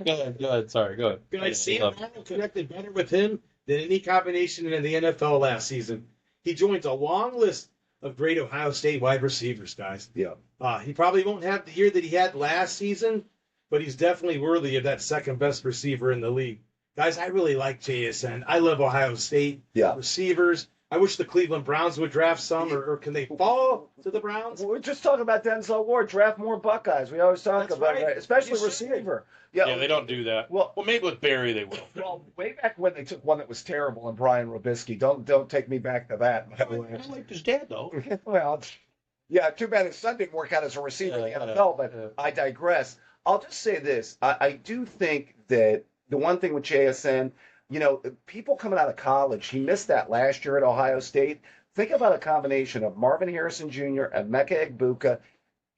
Go ahead. Sorry, go ahead. Guys, Sam Darnold connected better with him than any combination in the NFL last season. He joins a long list of great Ohio State wide receivers, guys. Yeah. He probably won't have the year that he had last season, but he's definitely worthy of that second best receiver in the league. Guys, I really like JSN. I love Ohio State receivers. I wish the Cleveland Browns would draft some, or can they fall to the Browns? We're just talking about Denzel Ward. Draft more Buckeyes. We always talk That's about right. it, especially You should. receiver. Yeah, they don't do that. Well, Maybe with Barry they will. Well, way back when they took one that was terrible and Brian Robisky. Don't take me back to that. By the way. I liked his dad though. Well, yeah, too bad his son didn't work out as a receiver in the NFL, but I digress. I'll just say this. I do think that the one thing with JSN, people coming out of college, he missed that last year at Ohio State. Think about a combination of Marvin Harrison Jr., Emeka Egbuka,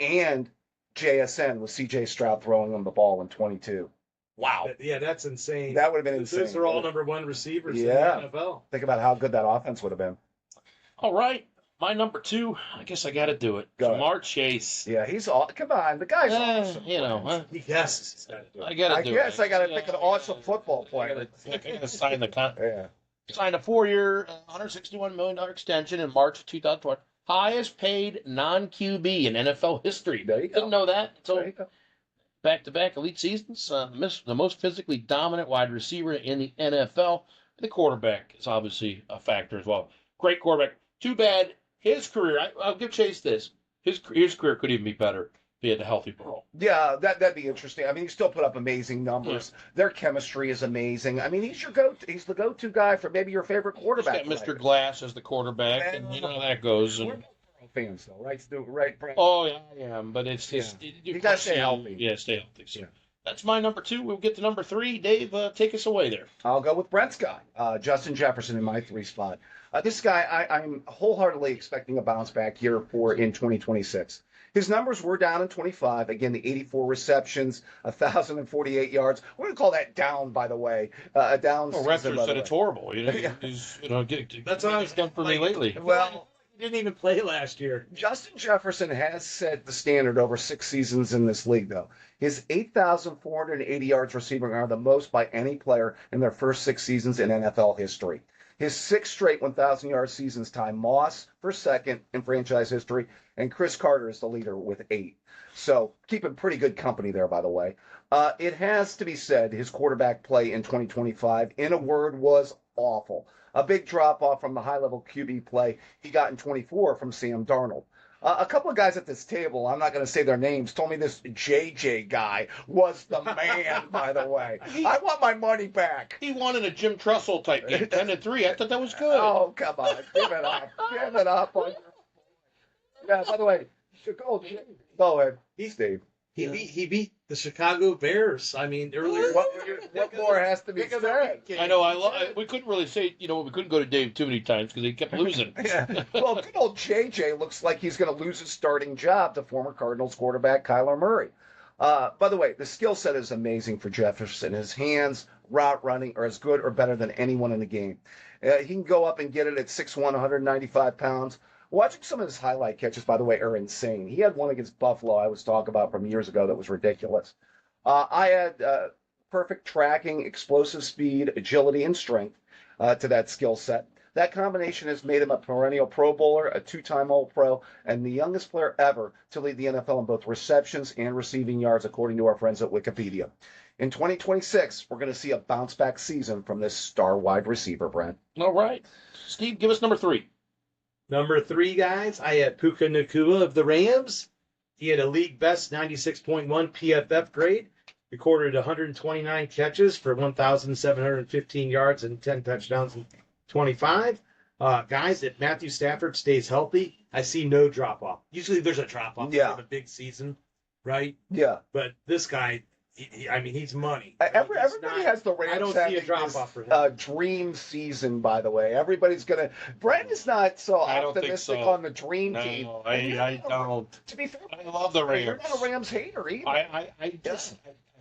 and JSN with C.J. Stroud throwing him the ball in 22. Wow. Yeah, that's insane. That would have been insane. Those are all number 1 receivers in Yeah. the NFL. Think about how good that offense would have been. All right, my number 2. I guess I got to do it. Go ahead. Jamar Chase. Yeah, he's all. Come on, the guy's awesome. He guesses he's got to do it. I got to do it. I guess I got to pick an awesome football player. I got to sign the contract. Yeah. Signed a 4-year, $161 million extension in March of 2020. highest paid non-QB in NFL history. There you go. Didn't know that. There So you go. back-to-back elite seasons. The most physically dominant wide receiver in the NFL. The quarterback is obviously a factor as well. Great quarterback. Too bad his career. I'll give Chase this. His career could even be better if he had a healthy ball. Yeah, that'd be interesting. I mean, he still put up amazing numbers. Their chemistry is amazing. I mean, he's the go-to guy for maybe your favorite He's quarterback. got Mr. Glass as the quarterback, and you know how that goes. We're And, Burrow fans, though, right? Stu? Right, Brent? oh yeah, I am, but it's just You gotta stay healthy. Yeah, stay healthy. So Yeah. that's my number 2. We'll get to number 3. Dave, take us away there. I'll go with Brent's guy, Justin Jefferson, in my 3 spot. This guy, I'm wholeheartedly expecting a bounce back here in 2026. His numbers were down in 25. Again, the 84 receptions, 1,048 yards. We're going to call that down, by the way. A down Well, season, Raptor by said the it's way. horrible. Yeah. That's what I was done for me lately. Well, He didn't even play last year. Justin Jefferson has set the standard over 6 seasons in this league, though. His 8,480 yards receiving are the most by any player in their first 6 seasons in NFL history. His 6 straight 1,000-yard seasons tie Moss for second in franchise history, and Chris Carter is the leader with 8. So keeping pretty good company there, by the way. It has to be said, his quarterback play in 2025, in a word, was awful. A big drop-off from the high-level QB play he got in 24 from Sam Darnold. A couple of guys at this table, I'm not going to say their names, told me this JJ guy was the man, by the way. I want my money back. He won in a Jim Trussell type game, 10-3. I thought that was good. Oh, come on. Give it up. Give it up. Yeah, by the way, go ahead. Steve. He beat the Chicago Bears. I mean, earlier. What more has to be said? I know. We couldn't really say, we couldn't go to Dave too many times because he kept losing. Yeah. Well, good old JJ looks like he's going to lose his starting job to former Cardinals quarterback Kyler Murray. By the way, the skill set is amazing for Jefferson. His hands, route running are as good or better than anyone in the game. He can go up and get it at 6'1", 195 pounds. Watching some of his highlight catches, by the way, are insane. He had one against Buffalo I was talking about from years ago that was ridiculous. I had perfect tracking, explosive speed, agility, and strength to that skill set. That combination has made him a perennial Pro Bowler, a 2-time All-Pro, and the youngest player ever to lead the NFL in both receptions and receiving yards, according to our friends at Wikipedia. In 2026, we're going to see a bounce-back season from this star wide receiver, Brent. All right. Steve, give us number 3. Number 3, guys, I had Puka Nacua of the Rams. He had a league best 96.1 PFF grade, recorded 129 catches for 1,715 yards and 10 touchdowns in 25. Guys, if Matthew Stafford stays healthy, I see no drop-off. Usually there's a drop-off in a big season, right? Yeah. But this guy, he's money. Everybody has the Rams. I don't see a drop-off for him. Dream season, by the way. Everybody's going to. Brent is not so I don't think optimistic so. on the dream team. No, I don't. To be fair, I love the Rams. You're not a Rams hater either. I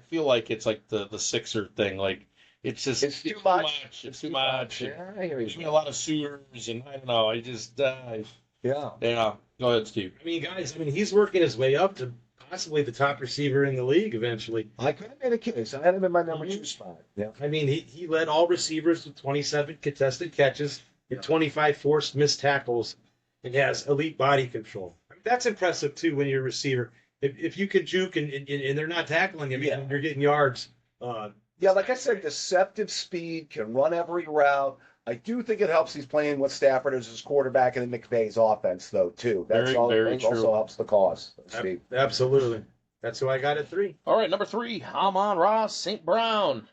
feel like it's like the Sixer thing. Like it's just It's too much. It's too much. Yeah, I hear There's you. a lot of suitors, and I don't know. I just Yeah. yeah. Go ahead, Steve. Guys, he's working his way up to possibly the top receiver in the league eventually. I could have made a case. I had him in my number 2 spot. Yeah. He led all receivers with 27 contested catches and 25 forced missed tackles and has elite body control. That's impressive, too, when you're a receiver. If you can juke and they're not tackling you, Yeah. you're getting yards. Yeah, like I said, deceptive speed, can run every route. I do think it helps he's playing with Stafford as his quarterback in McVay's offense, though, too. That's Very also true. helps the cause, Steve. Absolutely. That's who I got at 3. All right, number 3, Amon-Ra St. Brown.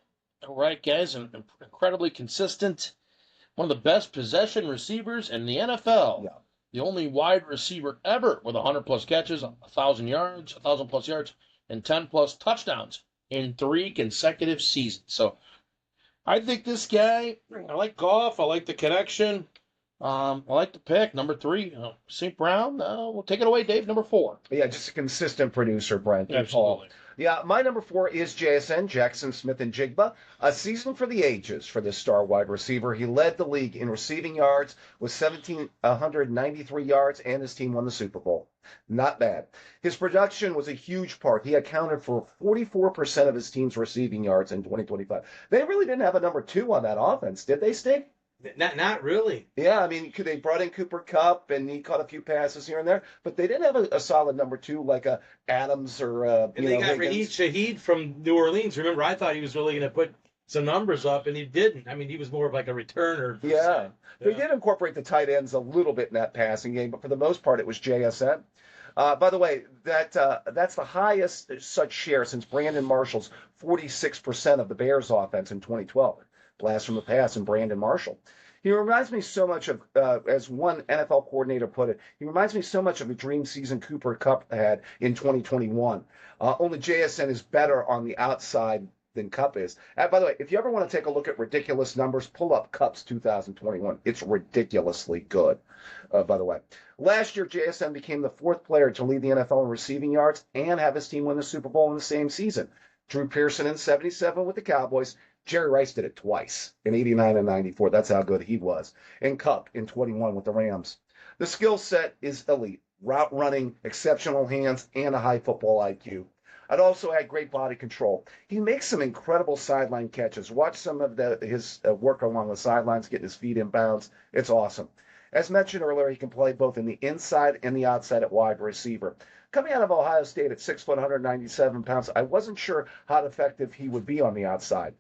All right, guys, incredibly consistent. One of the best possession receivers in the NFL. Yeah. The only wide receiver ever with 100-plus catches, 1,000 yards, 1,000-plus yards, and 10-plus touchdowns in 3 consecutive seasons. So I think this guy, I like Goff. I like the connection. I like the pick. Number 3, St. Brown. We'll take it away, Dave. Number 4. Yeah, just a consistent producer, Brent. Absolutely. Yeah, my number 4 is JSN, Jackson Smith and Jigba. A season for the ages for this star wide receiver. He led the league in receiving yards with 1,793 yards, and his team won the Super Bowl. Not bad. His production was a huge part. He accounted for 44% of his team's receiving yards in 2025. They really didn't have a number 2 on that offense, did they, Steve? Not really. Yeah, I mean, they brought in Cooper Cup and he caught a few passes here and there, but they didn't have a solid number two like a Adams or And they got Raheem Higgins. Shaheed from New Orleans. Remember, I thought he was really going to put some numbers up, and he didn't. I mean, he was more of like a returner. Yeah, they Yeah. did incorporate the tight ends a little bit in that passing game, but for the most part, it was JSN. By the way, that's the highest such share since Brandon Marshall's 46% of the Bears' offense in 2012. Blast from the pass and Brandon Marshall. He reminds me so much of, as one NFL coordinator put it, he reminds me so much of the dream season Cooper Cup had in 2021. Only JSN is better on the outside than Cup is. By the way, if you ever want to take a look at ridiculous numbers, pull up Cup's 2021. It's ridiculously good, by the way. Last year, JSN became the fourth player to lead the NFL in receiving yards and have his team win the Super Bowl in the same season. Drew Pearson in 77 with the Cowboys. Jerry Rice did it twice in 89 and 94. That's how good he was. And Cup in 21 with the Rams. The skill set is elite. Route running, exceptional hands, and a high football IQ. I'd also add great body control. He makes some incredible sideline catches. Watch some of his work along the sidelines, getting his feet in bounds. It's awesome. As mentioned earlier, he can play both in the inside and the outside at wide receiver. Coming out of Ohio State at 6 foot, 197 pounds, I wasn't sure how effective he would be on the outside.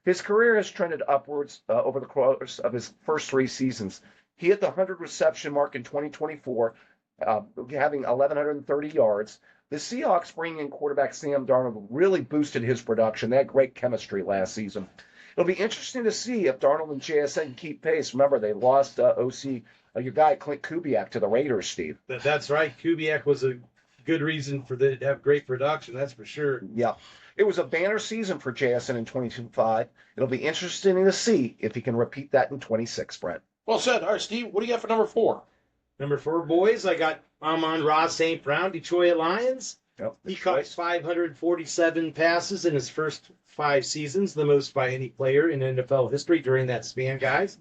His career has trended upwards over the course of his first three seasons. He hit the 100 reception mark in 2024, having 1,130 yards. The Seahawks bringing in quarterback Sam Darnold really boosted his production. They had great chemistry last season. It'll be interesting to see if Darnold and JSN keep pace. Remember, they lost OC, your guy Clint Kubiak, to the Raiders, Steve. That's right. Kubiak was a good reason for them to have great production. That's for sure. Yeah. It was a banner season for JSN in 22-5. It'll be interesting to see if he can repeat that in 26, Brent. Well said. All right, Steve, what do you got for number 4? Number 4, boys, I got Amon-Ra St. Brown, Detroit Lions. Yep, He caught 547 passes in his first 5 seasons, the most by any player in NFL history during that span, guys.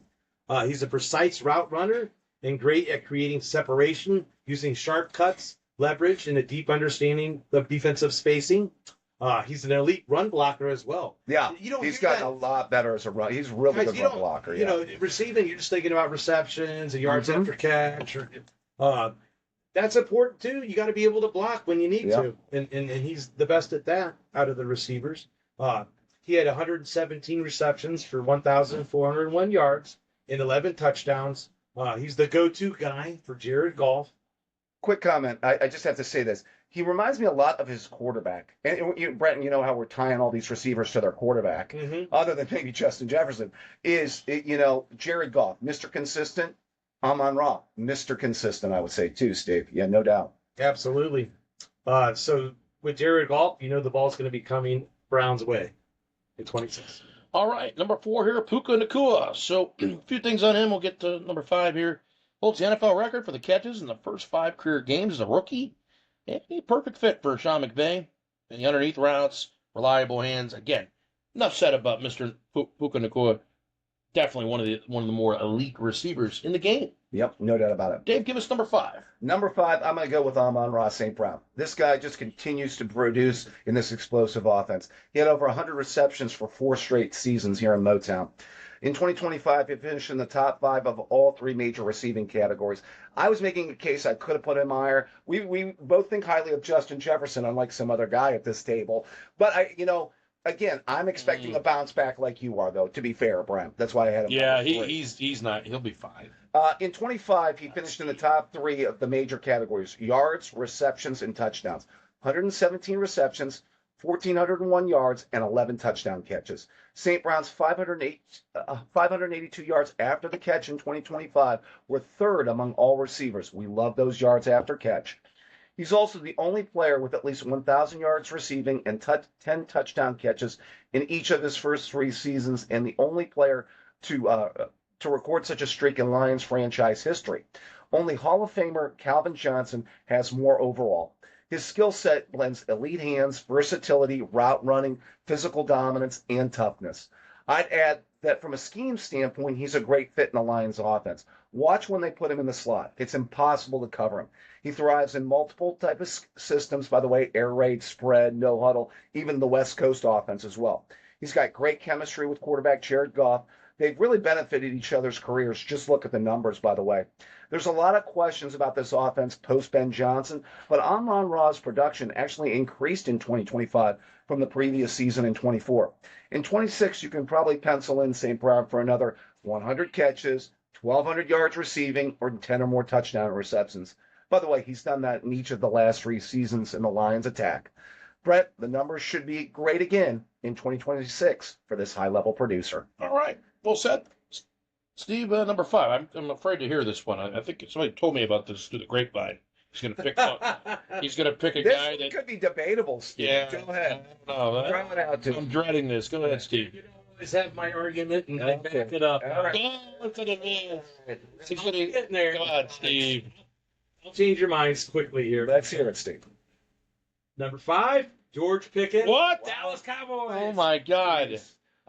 He's a precise route runner and great at creating separation using sharp cuts, leverage, and a deep understanding of defensive spacing. He's an elite run blocker as well. Yeah, he's gotten a lot better as a run. He's a really good run blocker. You know, receiving, you're just thinking about receptions and yards after catch. That's important too. You got to be able to block when you need to, and he's the best at that out of the receivers. He had 117 receptions for 1,401 yards and 11 touchdowns. He's the go-to guy for Jared Goff. Quick comment. I just have to say this. He reminds me a lot of his quarterback. And Brenton, you know how we're tying all these receivers to their quarterback, other than maybe Justin Jefferson, Jared Goff, Mr. Consistent. Amon-Ra, Mr. Consistent, I would say too, Steve. Yeah, no doubt. Absolutely. So with Jared Goff, you know the ball's going to be coming Brown's way at 26. All right, number 4 here, Puka Nacua. So a few things on him. We'll get to number 5 here. Holds the NFL record for the catches in the first 5 career games as a rookie. And a perfect fit for Sean McVay. And the underneath routes, reliable hands. Again, enough said about Mr. Puka Nacua. Definitely one of the more elite receivers in the game. Yep, no doubt about it. Dave, give us number 5. Number 5, I'm going to go with Amon-Ra St. Brown. This guy just continues to produce in this explosive offense. He had over 100 receptions for 4 straight seasons here in Motown. In 2025, he finished in the top 5 of all 3 major receiving categories. I was making a case I could have put him higher. We both think highly of Justin Jefferson, unlike some other guy at this table. But again, I'm expecting a bounce back like you are, though, to be fair, Brent. That's why I had him. Yeah, he's not. He'll be fine. In 25, he finished in the top 3 of the major categories: yards, receptions, and touchdowns. 117 receptions, 1,401 yards, and 11 touchdown catches. St. Brown's 582 yards after the catch in 2025 were third among all receivers. We love those yards after catch. He's also the only player with at least 1,000 yards receiving and 10 touchdown catches in each of his first 3 seasons, and the only player to record such a streak in Lions franchise history. Only Hall of Famer Calvin Johnson has more overall. His skill set blends elite hands, versatility, route running, physical dominance, and toughness. I'd add that from a scheme standpoint, he's a great fit in the Lions offense. Watch when they put him in the slot. It's impossible to cover him. He thrives in multiple type of systems, by the way, air raid, spread, no huddle, even the West Coast offense as well. He's got great chemistry with quarterback Jared Goff. they've really benefited each other's careers. Just look at the numbers, by the way. There's a lot of questions about this offense post Ben Johnson, but Amon-Ra's production actually increased in 2025 from the previous season in 24. In 26, you can probably pencil in St. Brown for another 100 catches, 1,200 yards receiving, or 10 or more touchdown receptions. By the way, he's done that in each of the last 3 seasons in the Lions attack. Brett, the numbers should be great again in 2026 for this high-level producer. All right. Well said. Steve, number 5. I'm afraid to hear this one. I think somebody told me about this through the grapevine. He's going to pick He's going to pick a guy This that could be debatable, Steve. Yeah. Go ahead. No, Throw it out to I'm dreading this. Go ahead, Steve. You always have my argument, and I back it up. All right. Oh, look at it. He's I'm going to getting there. Go ahead, Steve. I'll change your minds quickly here. Let's hear it, Steve. Number 5, George Pickens. What? Dallas Cowboys. Oh my God.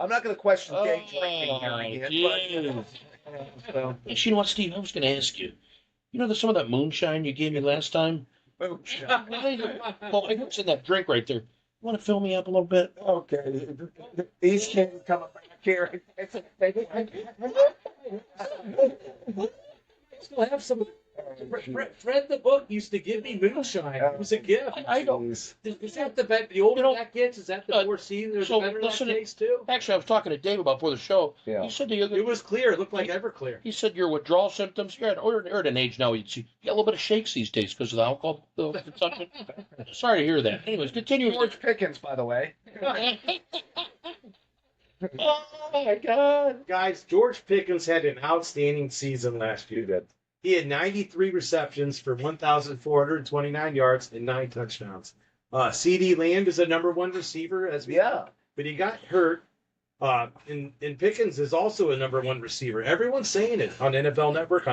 I'm not going to question Oh, day drinking here again, but Actually, you know what, Steve? I was going to ask you. You know some of that moonshine you gave me last time? Well, I know it's in that drink right there. You want to fill me up a little bit? okay. These kids coming back here. Still have some. Fred the Book used to give me moonshine. It was a gift. I don't. Is that the older that gets? Is that the more seasoned? so The better listen, that tastes too? Actually, I was talking to Dave about before the show. Yeah. He said It was clear. It looked like Everclear. he said your withdrawal symptoms. You're at an age now. You get a little bit of shakes these days because of the alcohol consumption. Sorry to hear that. Anyways, continue. George Pickens, by the way. Oh my God. Guys, George Pickens had an outstanding season last year. You did. He had 93 receptions for 1,429 yards and 9 touchdowns. C.D. Lamb is the number 1 receiver, but he got hurt. And Pickens is also a number 1 receiver. Everyone's saying it on NFL Network.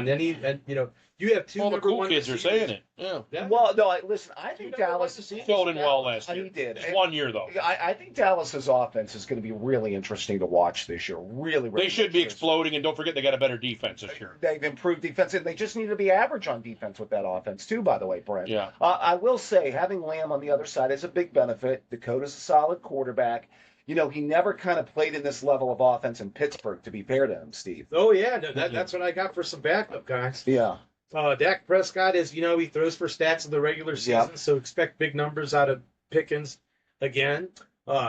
You have 2 All the number cool 1 kids are receivers. saying it. Yeah. Well, no, listen, I think Two number one Dallas receivers. Filled in well last He year. did. Just 1 year though. I think Dallas's offense is going to be really interesting to watch this year. Really, really. They should be interesting. exploding, and don't forget they got a better defense this year. They've improved defense, and they just need to be average on defense with that offense too. By the way, Brent. Yeah. I will say having Lamb on the other side is a big benefit. Dakota's a solid quarterback. He never kind of played in this level of offense in Pittsburgh. To be fair to him, Steve. Oh, yeah. No, that's what I got for some backup guys. Yeah. Dak Prescott is, he throws for stats in the regular season, so expect big numbers out of Pickens again.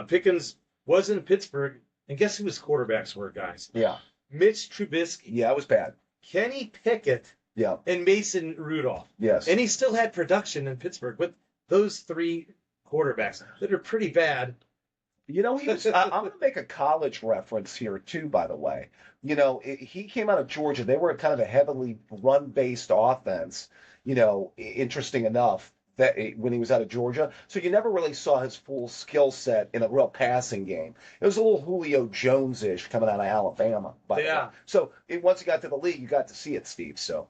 Pickens was in Pittsburgh, and guess who his quarterbacks were, guys? Yeah. Mitch Trubisky, Yeah, it was bad. Kenny Pickett, Yeah. and Mason Rudolph. Yes. And he still had production in Pittsburgh with those 3 quarterbacks that are pretty bad. He was. I'm going to make a college reference here too. By the way, he came out of Georgia. They were kind of a heavily run-based offense. Interesting enough that when he was out of Georgia, so you never really saw his full skill set in a real passing game. It was a little Julio Jones-ish coming out of Alabama. By the way. So once he got to the league, you got to see it, Steve. So.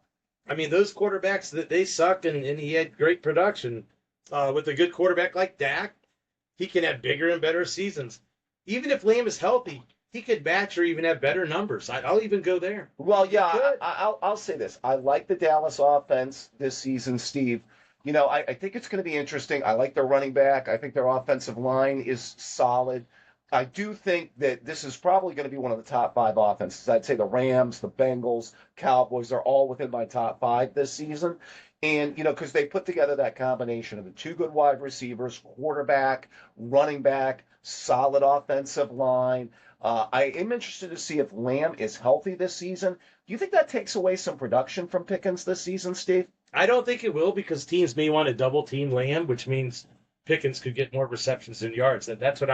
I mean, those quarterbacks, they sucked, and he had great production. With a good quarterback like Dak, he can have bigger and better seasons. Even if Lamb is healthy, he could match or even have better numbers. I'll even go there. Well, yeah, I'll say this. I like the Dallas offense this season, Steve. I think it's going to be interesting. I like their running back. I think their offensive line is solid. I do think that this is probably going to be one of the top 5 offenses. I'd say the Rams, the Bengals, Cowboys, they're all within my top 5 this season. And, because they put together that combination of the 2 good wide receivers, quarterback, running back, solid offensive line. I am interested to see if Lamb is healthy this season. Do you think that takes away some production from Pickens this season, Steve? I don't think it will because teams may want to double team Lamb, which means Pickens could get more receptions and yards. That's what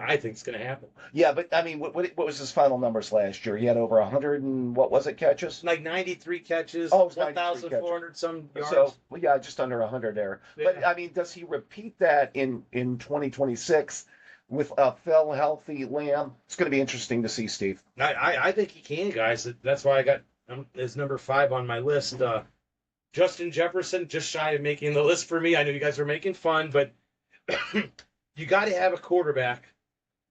I think is going to happen. Yeah, but I mean, what was his final numbers last year? He had over 100 and what was it, catches? Like 93 catches, 1,400 some yards. So, yeah, just under 100 there. Yeah. But I mean, does he repeat that in 2026 with a healthy Lamb? It's going to be interesting to see, Steve. I think he can, guys. That's why I got his number 5 on my list. Justin Jefferson, just shy of making the list for me. I know you guys are making fun, but you got to have a quarterback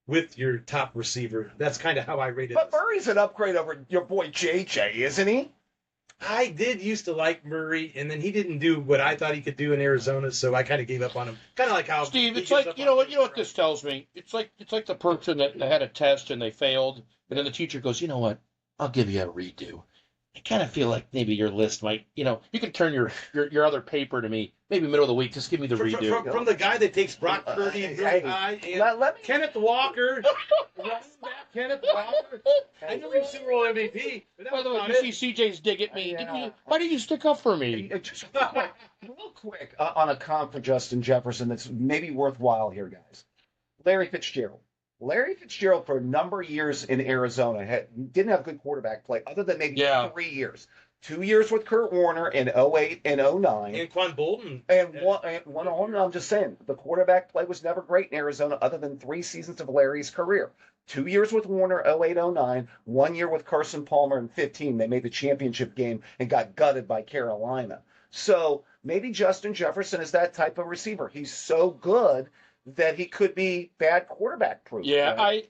with your top receiver. That's kind of how I rated it. But Murray's an upgrade over your boy JJ, isn't he? I did used to like Murray, and then he didn't do what I thought he could do in Arizona, so I kind of gave up on him. Kind of like how Steve, it's like you know what this tells me. It's like the person that had a test and they failed, And then the teacher goes, you know what? I'll give you a redo. I kind of feel like maybe your list might, you can turn your other paper to me, maybe middle of the week. Just give me the redo. From the guy that takes Brock Purdy and Bill Nye and let me. Kenneth Walker, running back Kenneth Walker. I know he's Super Bowl MVP. But that By was the way, about you it. see CJ's dig at me. Yeah. Why did you stick up for me? Just real quick on a comp for Justin Jefferson that's maybe worthwhile here, guys. Larry Fitzgerald. Larry Fitzgerald, for a number of years in Arizona, didn't have good quarterback play other than maybe 3 years. 2 years with Kurt Warner in 08 and 09. And Quan Bolton. And one on, I'm just saying, the quarterback play was never great in Arizona other than 3 seasons of Larry's career. 2 years with Warner, 08, 09. 1 year with Carson Palmer in 15. They made the championship game and got gutted by Carolina. So maybe Justin Jefferson is that type of receiver. He's so good that he could be bad quarterback proof. Yeah, right?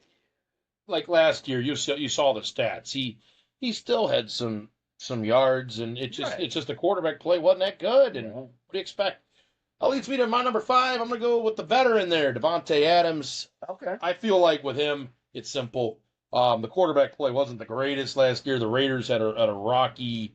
like last year, you saw the stats. He still had some yards, and it's just the quarterback play wasn't that good. And what do you expect? That leads me to my number 5. I'm going to go with the veteran there, Devontae Adams. Okay. I feel like with him, it's simple. The quarterback play wasn't the greatest last year. The Raiders had a rocky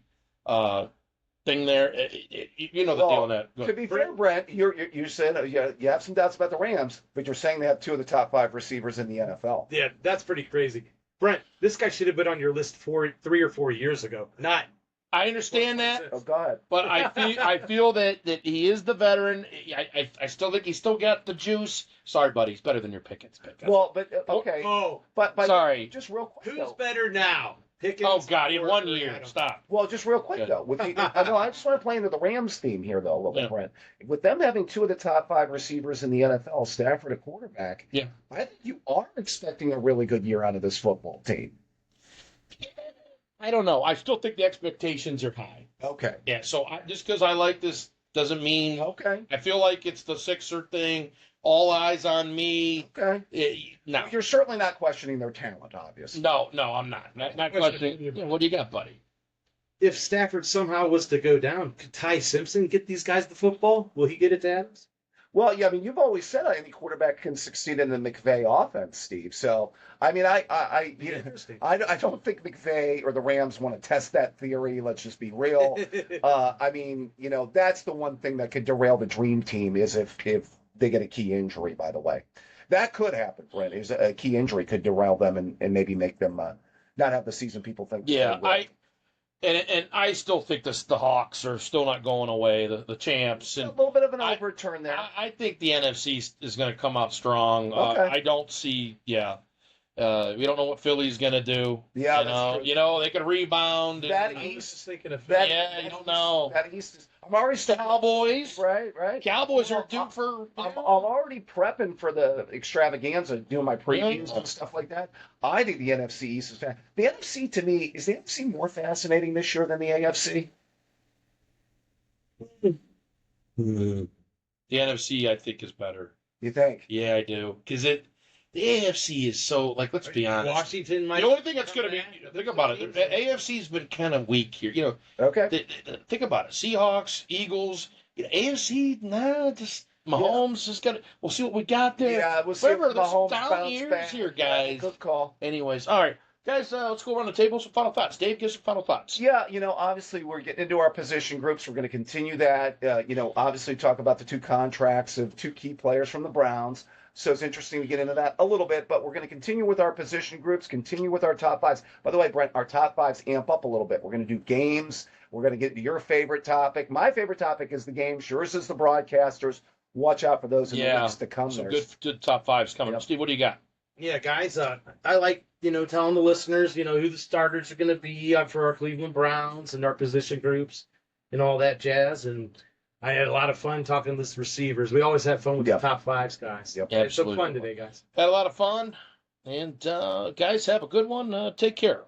thing there. You know the deal on that. To be fair, Brent, you said you have some doubts about the Rams, but you're saying they have 2 of the top 5 receivers in the NFL. Yeah, that's pretty crazy. Brent, this guy should have been on your list 3 or 4 years ago. Not. I understand that. Oh, go ahead. But I feel that he is the veteran. I still think he's still got the juice. Sorry, buddy, he's better than your Pickens pick. Well, but okay. Oh, but sorry. Just real quick. Who's better now? Pickens. Oh God, he had 1 year. Adam? Stop. Well, just real quick though. I just want to play into the Rams theme here though a little bit, Brent. With them having 2 of the top 5 receivers in the NFL, Stafford at quarterback. Yeah. I think you are expecting a really good year out of this football team. I don't know. I still think the expectations are high. Okay. Yeah. So just because I like this doesn't mean. Okay. I feel like it's the Sixer thing. All eyes on me. Okay. No. You're certainly not questioning their talent, obviously. No, I'm not. Not questioning. Yeah, what do you got, buddy? If Stafford somehow was to go down, could Ty Simpson get these guys the football? Will he get it to Adams? Well, yeah, I mean, you've always said any quarterback can succeed in the McVay offense, Steve. So, I mean, I don't think McVay or the Rams want to test that theory. Let's just be real. I mean, that's the one thing that could derail the dream team is if they get a key injury. By the way, that could happen. Brent, is a key injury could derail them and maybe make them not have the season people think. Yeah, And I still think the Hawks are still not going away, the champs. And a little bit of an overturn there. I think the NFC is going to come out strong. Okay. I don't see, we don't know what Philly's going to do. Yeah, that's true. They could rebound. That I was East, just thinking of you don't know. That East is. I'm already Cowboys. Right. Cowboys are due for. I'm already prepping for the extravaganza, doing my previews and stuff like that. I think the NFC East is fascinating. The NFC, to me, is the NFC more fascinating this year than the AFC? The NFC, I think, is better. You think? Yeah, I do. Because the AFC is so, let's be honest. Washington might. The only thing that's going to be, think about it, the AFC's been kind of weak here. Okay. Think about it. Seahawks, Eagles, AFC, just Mahomes has got it. We'll see what we got there. Yeah, we'll see if Remember, there's some Mahomes down bounce years back. here, guys. Good call. Anyways, all right. Guys, let's go around the table. Some final thoughts. Dave, give some final thoughts. Yeah, obviously we're getting into our position groups. We're going to continue that. Obviously talk about the 2 contracts of 2 key players from the Browns. So it's interesting to get into that a little bit, but we're going to continue with our position groups, continue with our top 5s. By the way, Brent, our top 5s amp up a little bit. We're going to do games. We're going to get to your favorite topic. My favorite topic is the games. Yours is the broadcasters. Watch out for those in the weeks to come. Some good top 5s coming. Yep. Steve, what do you got? Yeah, guys, I like, telling the listeners, who the starters are going to be for our Cleveland Browns and our position groups and all that jazz. And I had a lot of fun talking to the receivers. We always have fun with the top 5s, guys. Yep. It's so fun today, guys. Had a lot of fun. And, guys, have a good one. Take care.